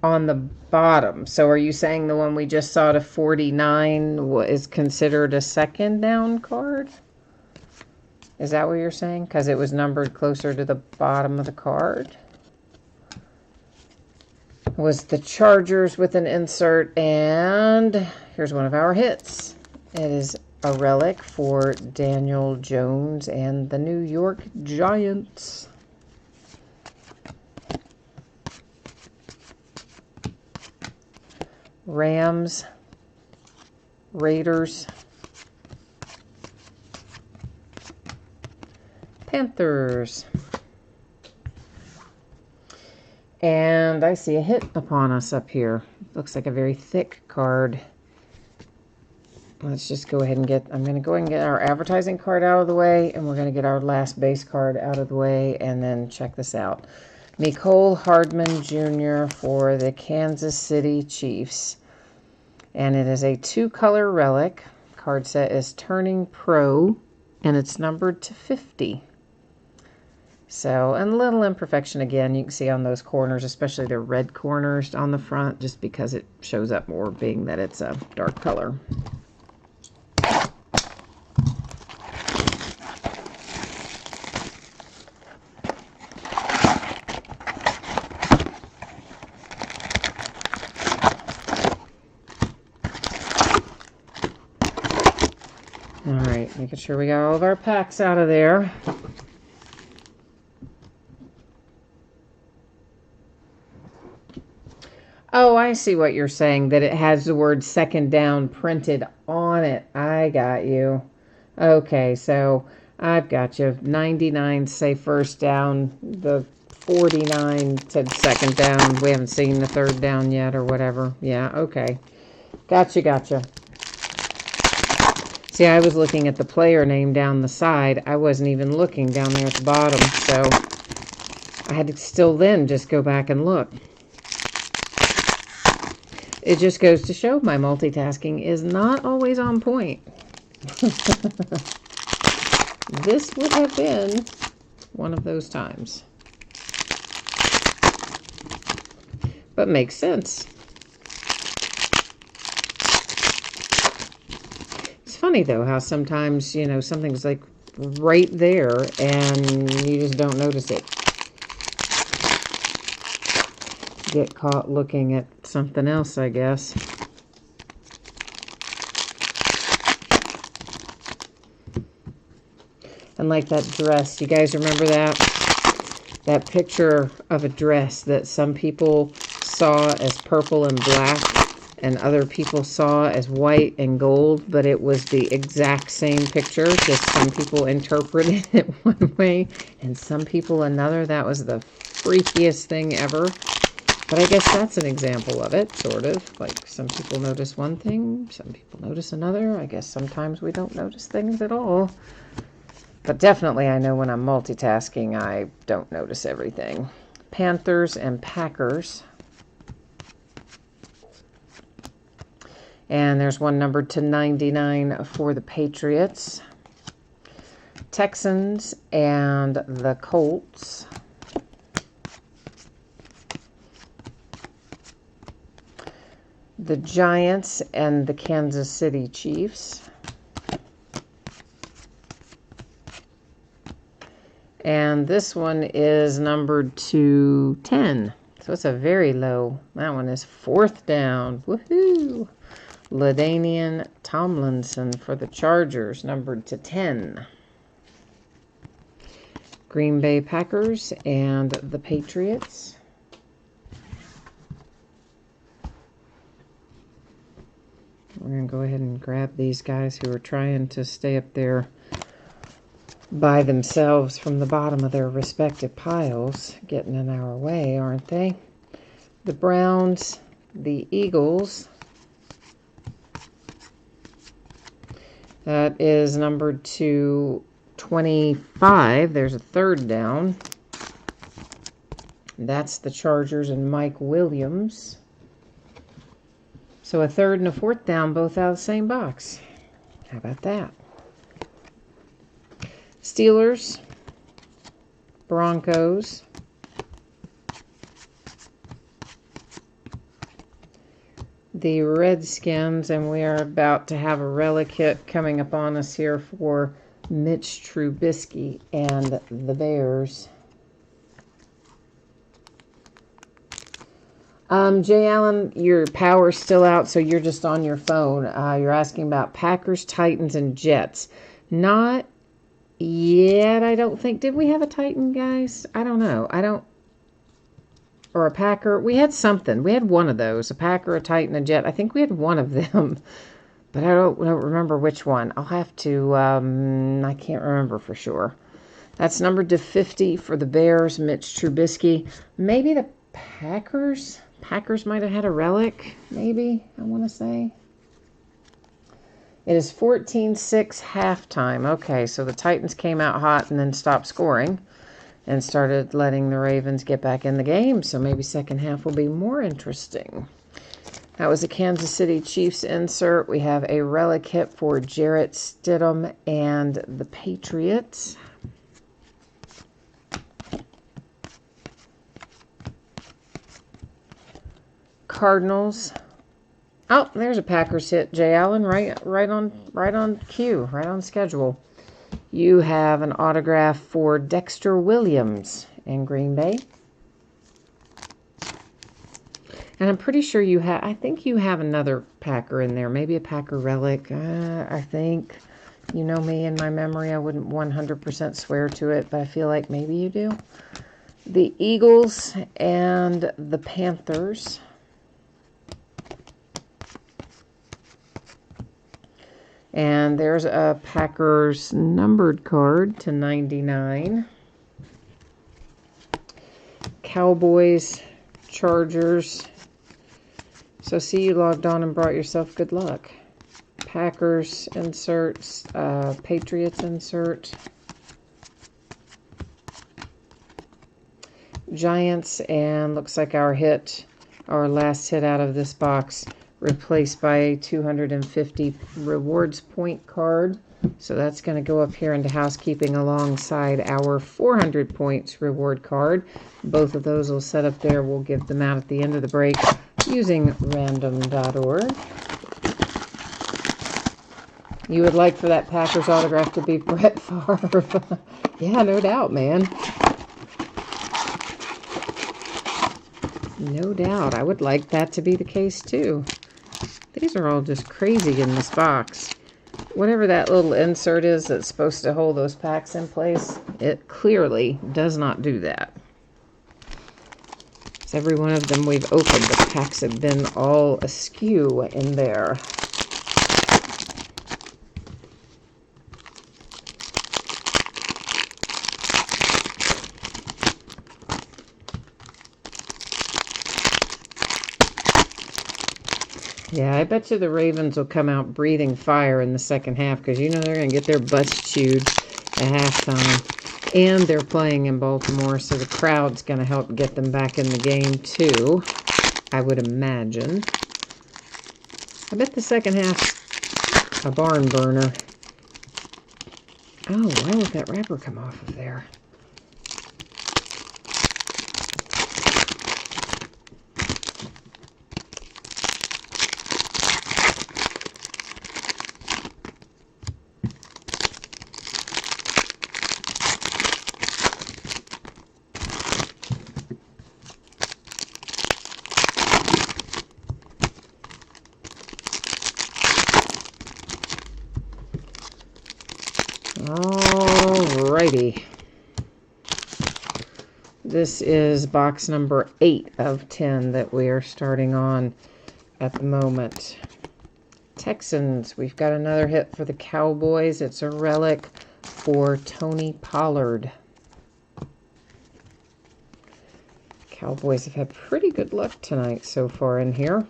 on the bottom. So are you saying the one we just saw to 49 is considered a second down card? Is that what you're saying? Because it was numbered closer to the bottom of the card? It was the Chargers with an insert, and here's one of our hits. It is a relic for Daniel Jones and the New York Giants. Rams, Raiders, Panthers. And I see a hit upon us up here. Looks like a very thick card. Let's just go ahead and I'm going to go ahead and get our advertising card out of the way, and we're going to get our last base card out of the way, and then check this out. Mecole Hardman Jr. for the Kansas City Chiefs. And it is a 2-color relic. Card set is Turning Pro, and it's numbered to 50. So, and a little imperfection again, you can see on those corners, especially the red corners on the front, just because it shows up more being that it's a dark color. All right, making sure we got all of our packs out of there. Oh, I see what you're saying, that it has the word second down printed on it. I got you. Okay, so I've got you. 99 say first down, the 49 said second down. We haven't seen the third down yet or whatever. Yeah, okay. Gotcha. See, I was looking at the player name down the side. I wasn't even looking down there at the bottom, so I had to still then just go back and look. It just goes to show my multitasking is not always on point. This would have been one of those times. But makes sense. It's funny, though, how sometimes, you know, something's like right there and you just don't notice it. Get caught looking at something else, I guess. And like that dress, you guys remember that? That picture of a dress that some people saw as purple and black and other people saw as white and gold, but it was the exact same picture, just some people interpreted it one way and some people another. That was the freakiest thing ever. But I guess that's an example of it, sort of. Like, some people notice one thing, some people notice another. I guess sometimes we don't notice things at all. But definitely I know when I'm multitasking, I don't notice everything. Panthers and Packers. And there's one numbered to 99 for the Patriots. Texans and the Colts. The Giants and the Kansas City Chiefs. And this one is numbered to 10. So it's a very low. That one is fourth down. Woohoo! LaDainian Tomlinson for the Chargers, numbered to 10. Green Bay Packers and the Patriots. We're going to go ahead and grab these guys who are trying to stay up there by themselves from the bottom of their respective piles, getting in our way, aren't they? The Browns, the Eagles. That is numbered to 25. There's a third down. That's the Chargers and Mike Williams. So a third and a fourth down, both out of the same box. How about that? Steelers, Broncos, the Redskins, and we are about to have a relic hit coming up on us here for Mitch Trubisky and the Bears. Jay Allen, your power's still out, so you're just on your phone. You're asking about Packers, Titans, and Jets. Not yet, I don't think. Did we have a Titan, guys? I don't know. Or a Packer. We had something. We had one of those. A Packer, a Titan, a Jet. I think we had one of them. But I don't remember which one. I'll have to, I can't remember for sure. That's numbered to 50 for the Bears, Mitch Trubisky. Maybe the Packers? Packers might have had a relic, maybe, I want to say. It is 14-6 halftime. Okay, so the Titans came out hot and then stopped scoring and started letting the Ravens get back in the game. So maybe second half will be more interesting. That was a Kansas City Chiefs insert. We have a relic hit for Jarrett Stidham and the Patriots. Cardinals. Oh, there's a Packers hit, Jay Allen, right on cue, right on schedule. You have an autograph for Dexter Williams in Green Bay. And I'm pretty sure you have, I think you have another Packer in there, maybe a Packer relic, I think. You know me and my memory, I wouldn't 100% swear to it, but I feel like maybe you do. The Eagles and the Panthers. And there's a Packers numbered card to 99. Cowboys, Chargers. So see, you logged on and brought yourself good luck. Packers inserts, Patriots insert. Giants, and looks like our last hit out of this box, replaced by a 250 rewards point card. So that's going to go up here into housekeeping alongside our 400 points reward card. Both of those will set up there. We'll give them out at the end of the break using random.org. You would like for that Packers autograph to be Brett Favre. Yeah, no doubt, man. No doubt. I would like that to be the case, too. These are all just crazy in this box. Whatever that little insert is that's supposed to hold those packs in place, it clearly does not do that. So every one of them we've opened, the packs have been all askew in there. Yeah, I bet you the Ravens will come out breathing fire in the second half because you know they're going to get their butts chewed at halftime. And they're playing in Baltimore, so the crowd's going to help get them back in the game too, I would imagine. I bet the second half a barn burner. Oh, why would that wrapper come off of there? Alrighty. This is box number 8 of 10 that we are starting on at the moment. Texans, we've got another hit for the Cowboys. It's a relic for Tony Pollard. Cowboys have had pretty good luck tonight so far in here.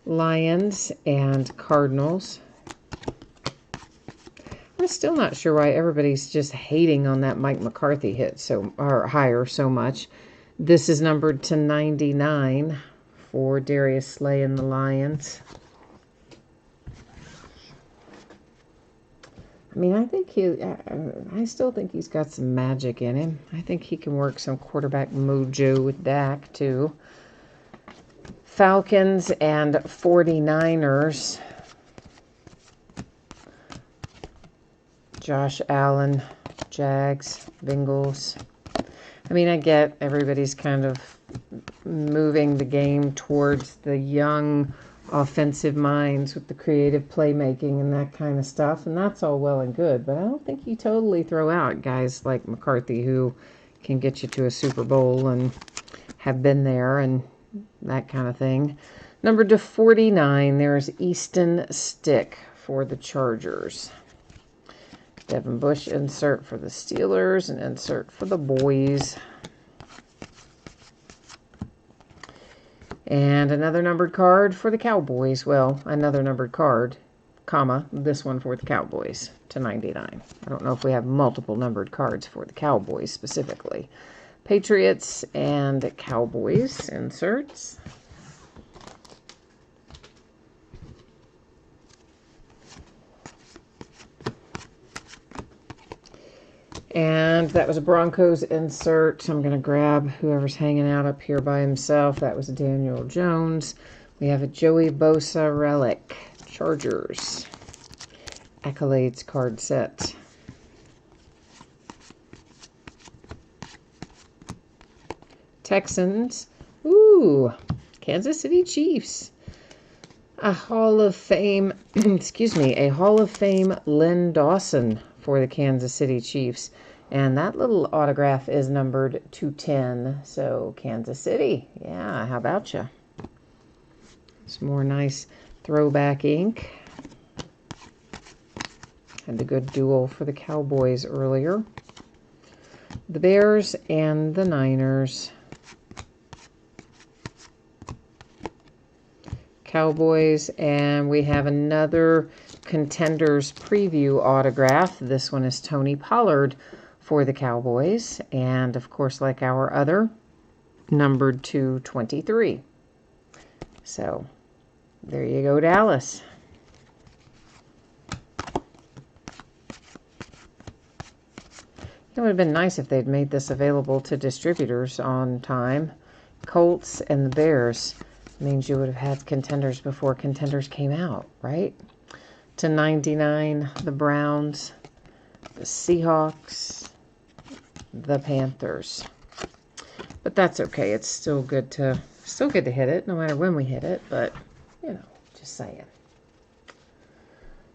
Lions and Cardinals. I'm going to still not sure why everybody's just hating on that Mike McCarthy hit or higher so much. This is numbered to 99 for Darius Slay and the Lions. I mean, I still think he's got some magic in him. I think he can work some quarterback mojo with Dak, too. Falcons and 49ers. Josh Allen, Jags, Bengals. I mean, I get everybody's kind of moving the game towards the young offensive minds with the creative playmaking and that kind of stuff, and that's all well and good, but I don't think you totally throw out guys like McCarthy who can get you to a Super Bowl and have been there and that kind of thing. Number to 49, there's Easton Stick for the Chargers. Devin Bush insert for the Steelers and insert for the boys. And another numbered card for the Cowboys. Well, another numbered card, comma, this one for the Cowboys to 99. I don't know if we have multiple numbered cards for the Cowboys specifically. Patriots and Cowboys inserts. And that was a Broncos insert. I'm going to grab whoever's hanging out up here by himself. That was Daniel Jones. We have a Joey Bosa relic. Chargers. Accolades card set. Texans. Ooh, Kansas City Chiefs. A Hall of Fame, a Hall of Fame Len Dawson for the Kansas City Chiefs. And that little autograph is numbered 210. So, Kansas City. Yeah, how about you? Some more nice throwback ink. Had the good duel for the Cowboys earlier. The Bears and the Niners. Cowboys, and we have another Contenders preview autograph. This one is Tony Pollard for the Cowboys, and of course, like our other, numbered to 23. So, there you go, Dallas. It would have been nice if they'd made this available to distributors on time. Colts and the Bears. Means you would have had Contenders before Contenders came out, right? To 99, the Browns, the Seahawks, the Panthers. But that's okay. It's still good to hit it, no matter when we hit it. But, you know, just saying.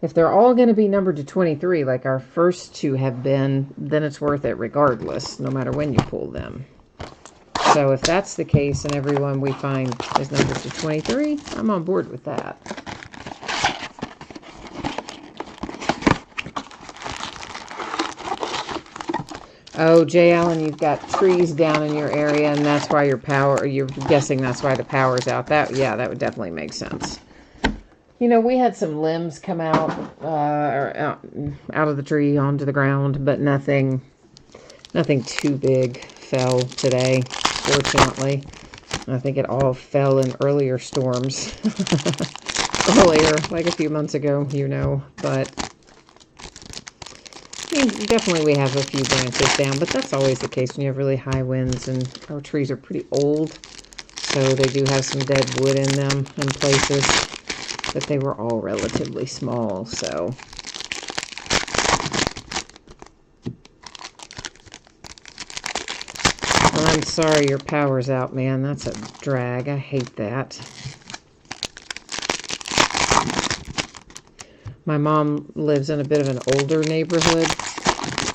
If they're all going to be numbered to 23, like our first two have been, then it's worth it regardless, no matter when you pull them. So if that's the case and everyone we find is numbered to 23, I'm on board with that. Oh, Jay Allen, you've got trees down in your area, and that's why you're guessing that's why the power's out. Yeah, that would definitely make sense. You know, we had some limbs come out, out of the tree onto the ground, but nothing too big fell today. Fortunately, I think it all fell in earlier storms. Earlier, like a few months ago, you know. But I mean, definitely we have a few branches down. But that's always the case when you have really high winds. And our trees are pretty old. So they do have some dead wood in them in places. But they were all relatively small, so... I'm sorry your power's out, man. That's a drag. I hate that. My mom lives in a bit of an older neighborhood,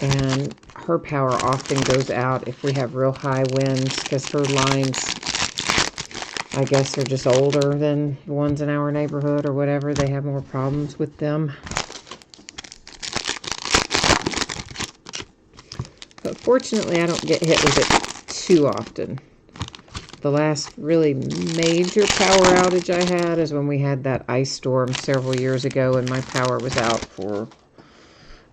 and her power often goes out if we have real high winds, because her lines, I guess, are just older than the ones in our neighborhood or whatever. They have more problems with them. But fortunately, I don't get hit with it too often. The last really major power outage I had is when we had that ice storm several years ago, and my power was out for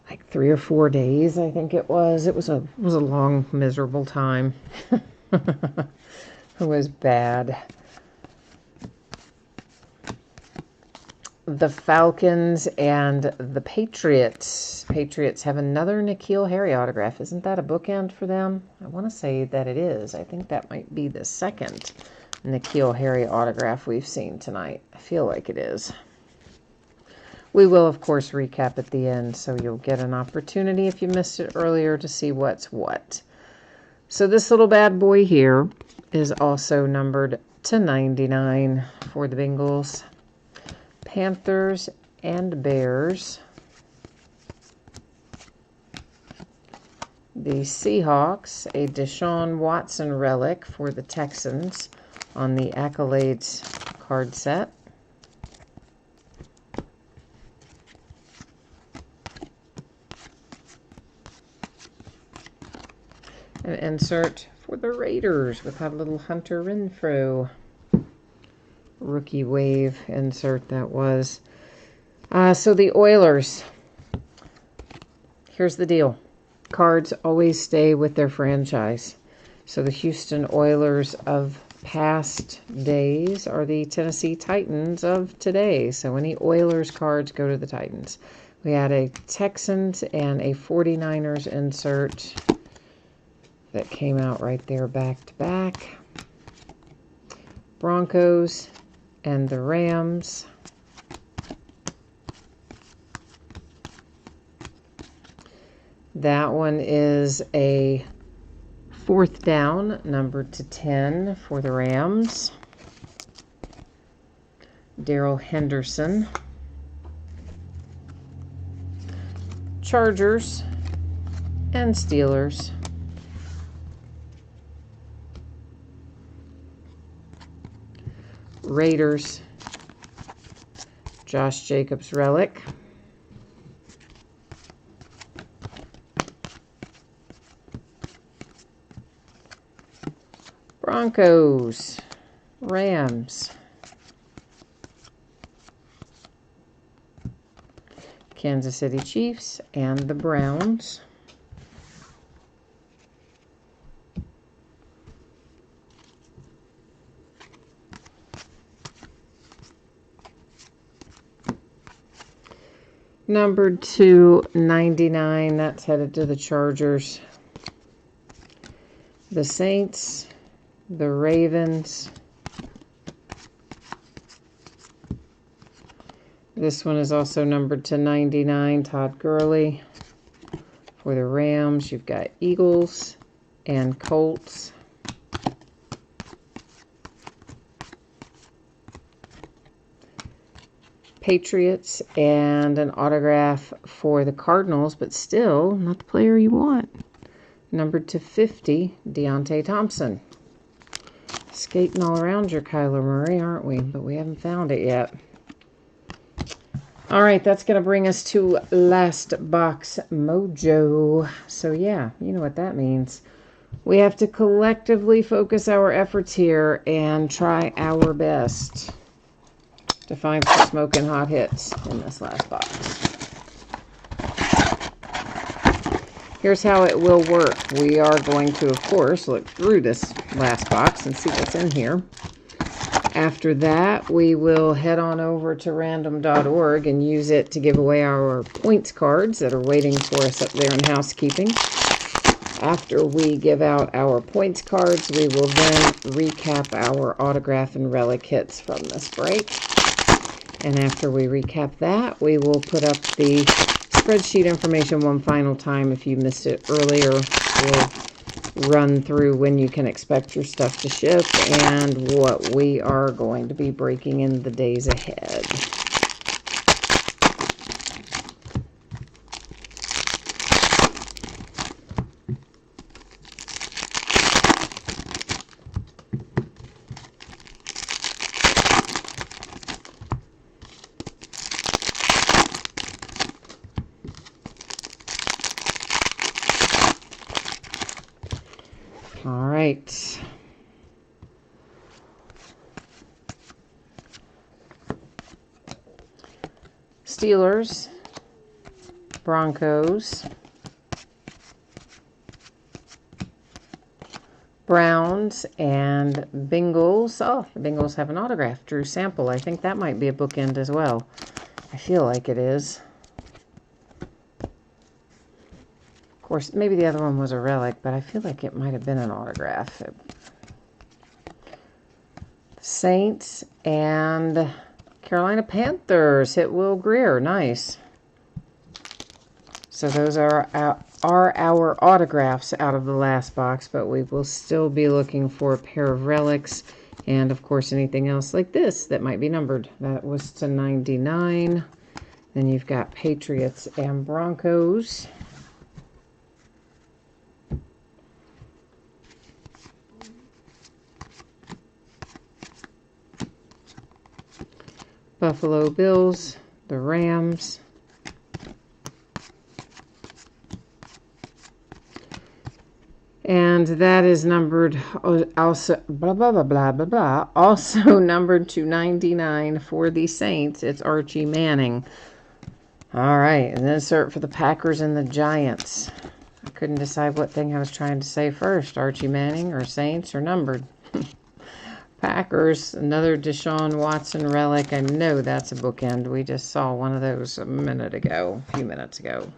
like 3 or 4 days, I think it was. It was a long, miserable time. It was bad. The Falcons and the Patriots. Patriots have another N'Keal Harry autograph. Isn't that a bookend for them? I want to say that it is. I think that might be the second N'Keal Harry autograph we've seen tonight. I feel like it is. We will, of course, recap at the end, so you'll get an opportunity if you missed it earlier to see what's what. So this little bad boy here is also numbered to 99 for the Bengals. Panthers and Bears. The Seahawks, a Deshaun Watson relic for the Texans on the Accolades card set. An insert for the Raiders with that little Hunter Renfrow rookie wave insert that was. So the Oilers. Here's the deal. Cards always stay with their franchise. So the Houston Oilers of past days are the Tennessee Titans of today. So any Oilers cards go to the Titans. We had a Texans and a 49ers insert that came out right there back to back. Broncos and the Rams. That one is a 4th down, numbered to 10 for the Rams. Darrell Henderson. Chargers and Steelers. Raiders, Josh Jacobs relic. Broncos, Rams. Kansas City Chiefs and the Browns. Numbered to 99, that's headed to the Chargers. The Saints, the Ravens. This one is also numbered to 99, Todd Gurley. For the Rams, you've got Eagles and Colts. Patriots and an autograph for the Cardinals, but still not the player you want. Numbered to 50, Deontay Thompson. Skating all around your Kyler Murray, aren't we? But we haven't found it yet. All right, that's going to bring us to Last Box Mojo. So yeah, you know what that means. We have to collectively focus our efforts here and try our best to find some smoking hot hits in this last box. Here's how it will work. We are going to, of course, look through this last box and see what's in here. After that, we will head on over to random.org and use it to give away our points cards that are waiting for us up there in housekeeping. After we give out our points cards, we will then recap our autograph and relic hits from this break. And after we recap that, we will put up the spreadsheet information one final time. If you missed it earlier, we'll run through when you can expect your stuff to ship and what we are going to be breaking in the days ahead. All right. Steelers, Broncos, Browns, and Bengals. Oh, the Bengals have an autograph. Drew Sample. I think that might be a bookend as well. I feel like it is. Of course, maybe the other one was a relic, but I feel like it might have been an autograph. Saints and Carolina Panthers hit Will Greer. Nice. So those are our autographs out of the last box, but we will still be looking for a pair of relics and, of course, anything else like this that might be numbered. That was to 99. Then you've got Patriots and Broncos. Buffalo Bills, the Rams, and that is numbered also blah blah blah blah blah blah, also numbered to 99 for the Saints. It's Archie Manning. All right, and then insert for the Packers and the Giants. I couldn't decide what thing I was trying to say first, Archie Manning or Saints or numbered. Packers, another Deshaun Watson relic. I know that's a bookend. We just saw one of those a few minutes ago.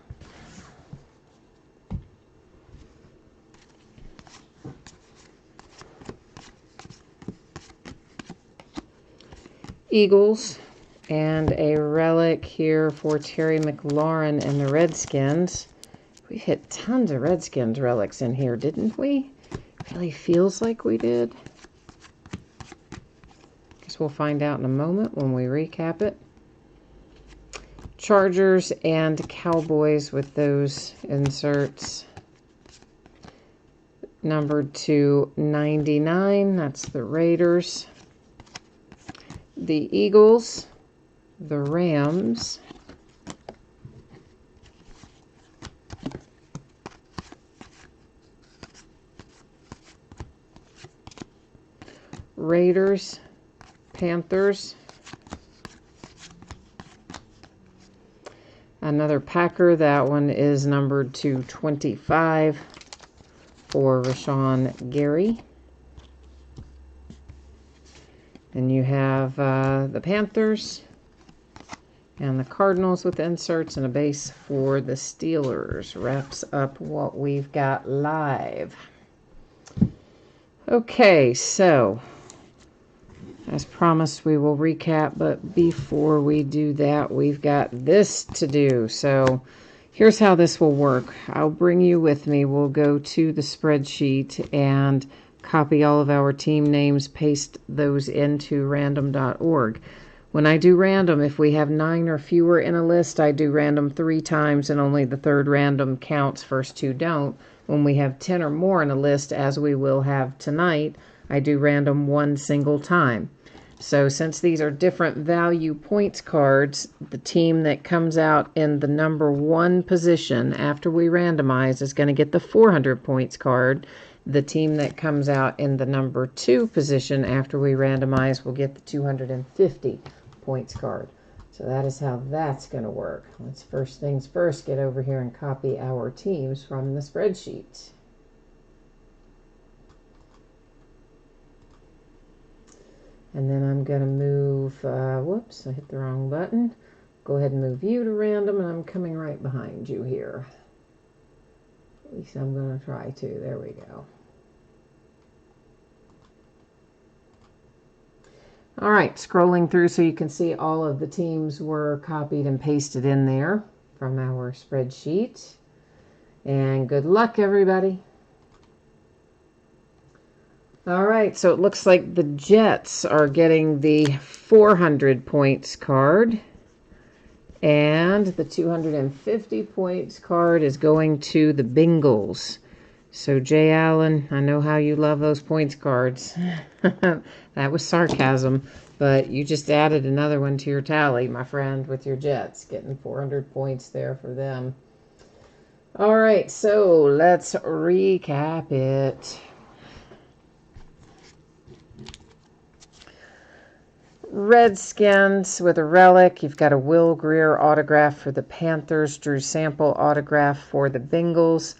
Eagles, and a relic here for Terry McLaurin and the Redskins. We hit tons of Redskins relics in here, didn't we? Really feels like we did. We'll find out in a moment when we recap it. Chargers and Cowboys with those inserts. Numbered to 99, that's the Raiders. The Eagles, the Rams, Raiders, Panthers, another Packer. That one is numbered to 25 for Rashawn Gary. Then you have the Panthers and the Cardinals with inserts and a base for the Steelers. Wraps up what we've got live. Okay, so as promised, we will recap, but before we do that, we've got this to do. So here's how this will work. I'll bring you with me. We'll go to the spreadsheet and copy all of our team names, paste those into random.org. When I do random, if we have 9 or fewer in a list, I do random 3 times, and only the third random counts, first 2 don't. When we have 10 or more in a list, as we will have tonight, I do random 1 single time. So since these are different value points cards, the team that comes out in the number 1 position after we randomize is going to get the 400 points card. The team that comes out in the number 2 position after we randomize will get the 250 points card. So that is how that's going to work. Let's first things first get over here and copy our teams from the spreadsheet. And then I'm going to move, whoops, I hit the wrong button. Go ahead and move you to random, and I'm coming right behind you here. At least I'm going to try to. There we go. All right, scrolling through so you can see all of the teams were copied and pasted in there from our spreadsheet. And good luck, everybody. All right, so it looks like the Jets are getting the 400 points card, and the 250 points card is going to the Bengals. So Jay Allen, I know how you love those points cards. That was sarcasm, but you just added another one to your tally, my friend, with your Jets, getting 400 points there for them. All right, so let's recap it. Redskins with a relic. You've got a Will Greer autograph for the Panthers, Drew Sample autograph for the Bengals.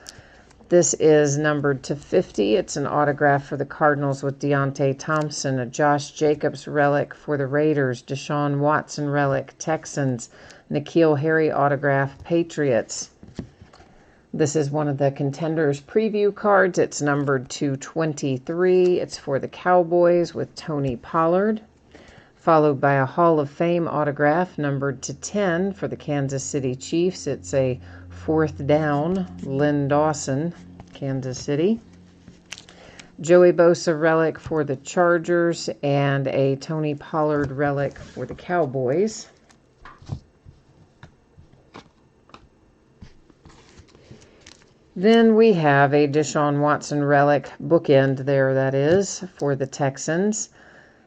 This is numbered to 50. It's an autograph for the Cardinals with Deontay Thompson, a Josh Jacobs relic for the Raiders, Deshaun Watson relic, Texans, N'Keal Harry autograph, Patriots. This is one of the Contenders preview cards. It's numbered to 23. It's for the Cowboys with Tony Pollard. Followed by a Hall of Fame autograph numbered to 10 for the Kansas City Chiefs. It's a fourth down, Lynn Dawson, Kansas City. Joey Bosa relic for the Chargers and a Tony Pollard relic for the Cowboys. Then we have a Deshaun Watson relic, bookend there that is, for the Texans.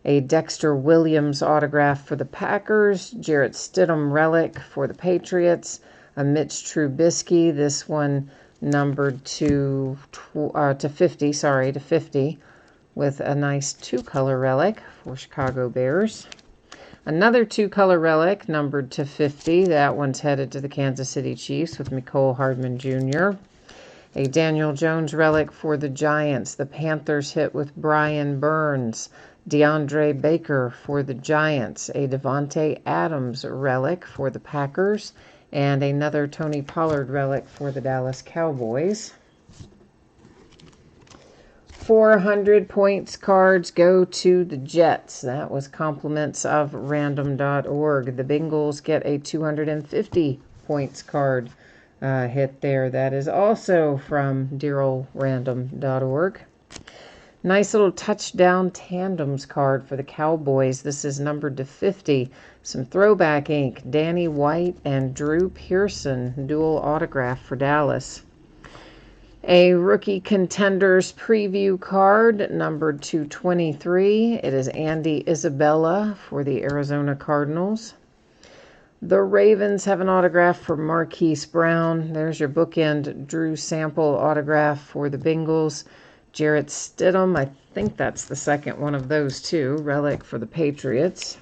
A Dexter Williams autograph for the Packers, Jarrett Stidham relic for the Patriots, a Mitch Trubisky, this one numbered to 50, with a nice two-color relic for Chicago Bears. Another two-color relic numbered to 50, that one's headed to the Kansas City Chiefs with Mecole Hardman Jr. A Daniel Jones relic for the Giants, the Panthers hit with Brian Burns. DeAndre Baker for the Giants, a Devontae Adams relic for the Packers, and another Tony Pollard relic for the Dallas Cowboys. 400 points cards go to the Jets. That was compliments of random.org. The Bengals get a 250 points card hit there. That is also from dear old random.org. Nice little touchdown tandems card for the Cowboys. This is numbered to 50. Some throwback ink. Danny White and Drew Pearson, dual autograph for Dallas. A Rookie Contenders preview card, numbered to 23. It is Andy Isabella for the Arizona Cardinals. The Ravens have an autograph for Marquise Brown. There's your bookend Drew Sample autograph for the Bengals. Jarrett Stidham, I think that's the second one of those two, relic for the Patriots.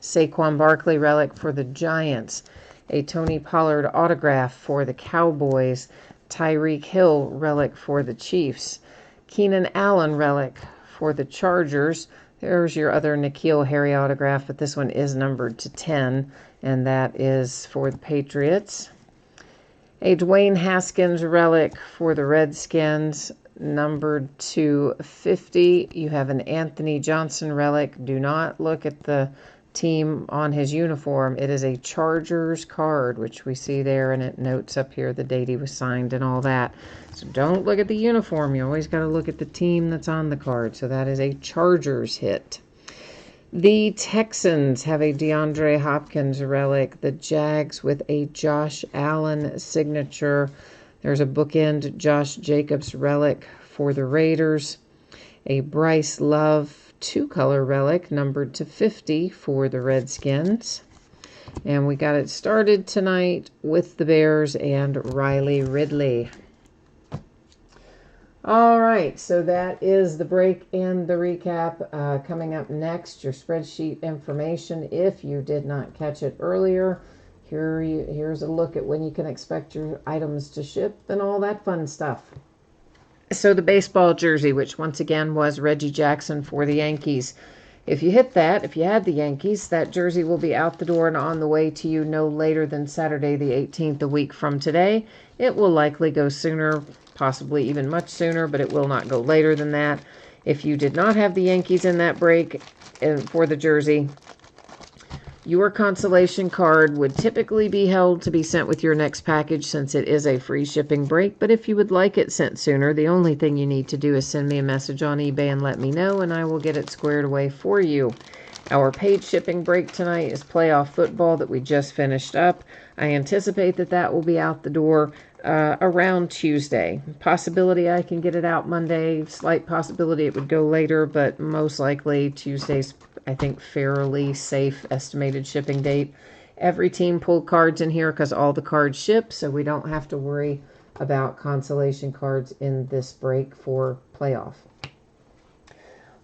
Saquon Barkley relic for the Giants. A Tony Pollard autograph for the Cowboys. Tyreek Hill relic for the Chiefs. Keenan Allen relic for the Chargers. There's your other N'Keal Harry autograph, but this one is numbered to 10, and that is for the Patriots. A Dwayne Haskins relic for the Redskins, numbered to 50. You have an Anthony Johnson relic. Do not look at the team on his uniform. It is a Chargers card, which we see there, and it notes up here the date he was signed and all that. So don't look at the uniform. You always got to look at the team that's on the card. So that is a Chargers hit. The Texans have a DeAndre Hopkins relic. The Jags with a Josh Allen signature. There's a bookend Josh Jacobs relic for the Raiders. A Bryce Love two-color relic numbered to 50 for the Redskins. And we got it started tonight with the Bears and Riley Ridley. All right, so that is the break and the recap. Coming up next, your spreadsheet information. If you did not catch it earlier, here's a look at when you can expect your items to ship and all that fun stuff. So the baseball jersey, which once again was Reggie Jackson for the Yankees. If you hit that, if you had the Yankees, that jersey will be out the door and on the way to you no later than Saturday the 18th, a week from today. It will likely go sooner, possibly even much sooner, but it will not go later than that. If you did not have the Yankees in that break for the jersey, your consolation card would typically be held to be sent with your next package since it is a free shipping break. But if you would like it sent sooner, the only thing you need to do is send me a message on eBay and let me know, and I will get it squared away for you. Our paid shipping break tonight is playoff football that we just finished up. I anticipate that will be out the door around Tuesday. Possibility I can get it out Monday. Slight possibility it would go later, but most likely Tuesday's, I think, fairly safe estimated shipping date. Every team pulled cards in here because all the cards ship, so we don't have to worry about consolation cards in this break for playoff.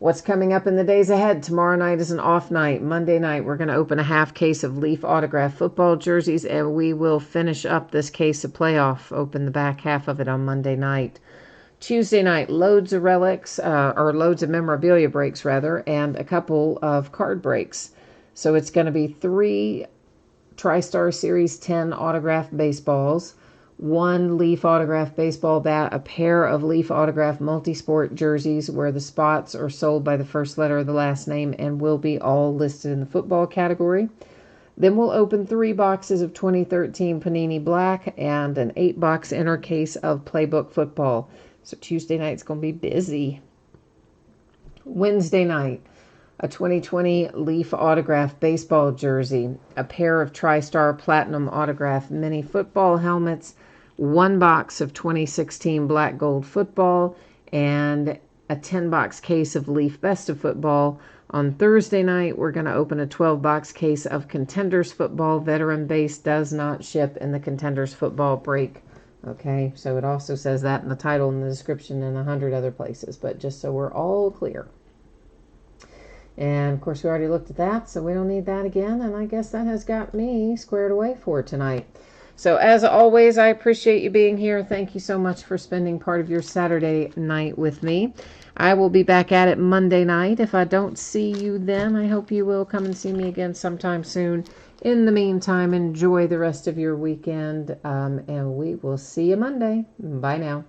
What's coming up in the days ahead? Tomorrow night is an off night. Monday night, we're going to open a half case of Leaf autograph football jerseys, and we will finish up this case of playoff, open the back half of it on Monday night. Tuesday night, loads of relics, or loads of memorabilia breaks, rather, and a couple of card breaks. So it's going to be 3 TriStar Series 10 autograph baseballs, 1 Leaf autograph baseball bat, a pair of Leaf autograph multi-sport jerseys where the spots are sold by the first letter of the last name and will be all listed in the football category. Then we'll open 3 boxes of 2013 Panini Black and an 8-box inner case of Playbook football. So Tuesday night's going to be busy. Wednesday night, a 2020 Leaf autograph baseball jersey, a pair of TriStar Platinum autograph mini football helmets, 1 box of 2016 Black Gold football, and a 10-box case of Leaf Best of Football. On Thursday night, we're going to open a 12-box case of Contenders football. Veteran base does not ship in the Contenders football break. Okay, so it also says that in the title and the description and 100 other places, but just so we're all clear. And, of course, we already looked at that, so we don't need that again. And I guess that has got me squared away for tonight. So, as always, I appreciate you being here. Thank you so much for spending part of your Saturday night with me. I will be back at it Monday night. If I don't see you then, I hope you will come and see me again sometime soon. In the meantime, enjoy the rest of your weekend, and we will see you Monday. Bye now.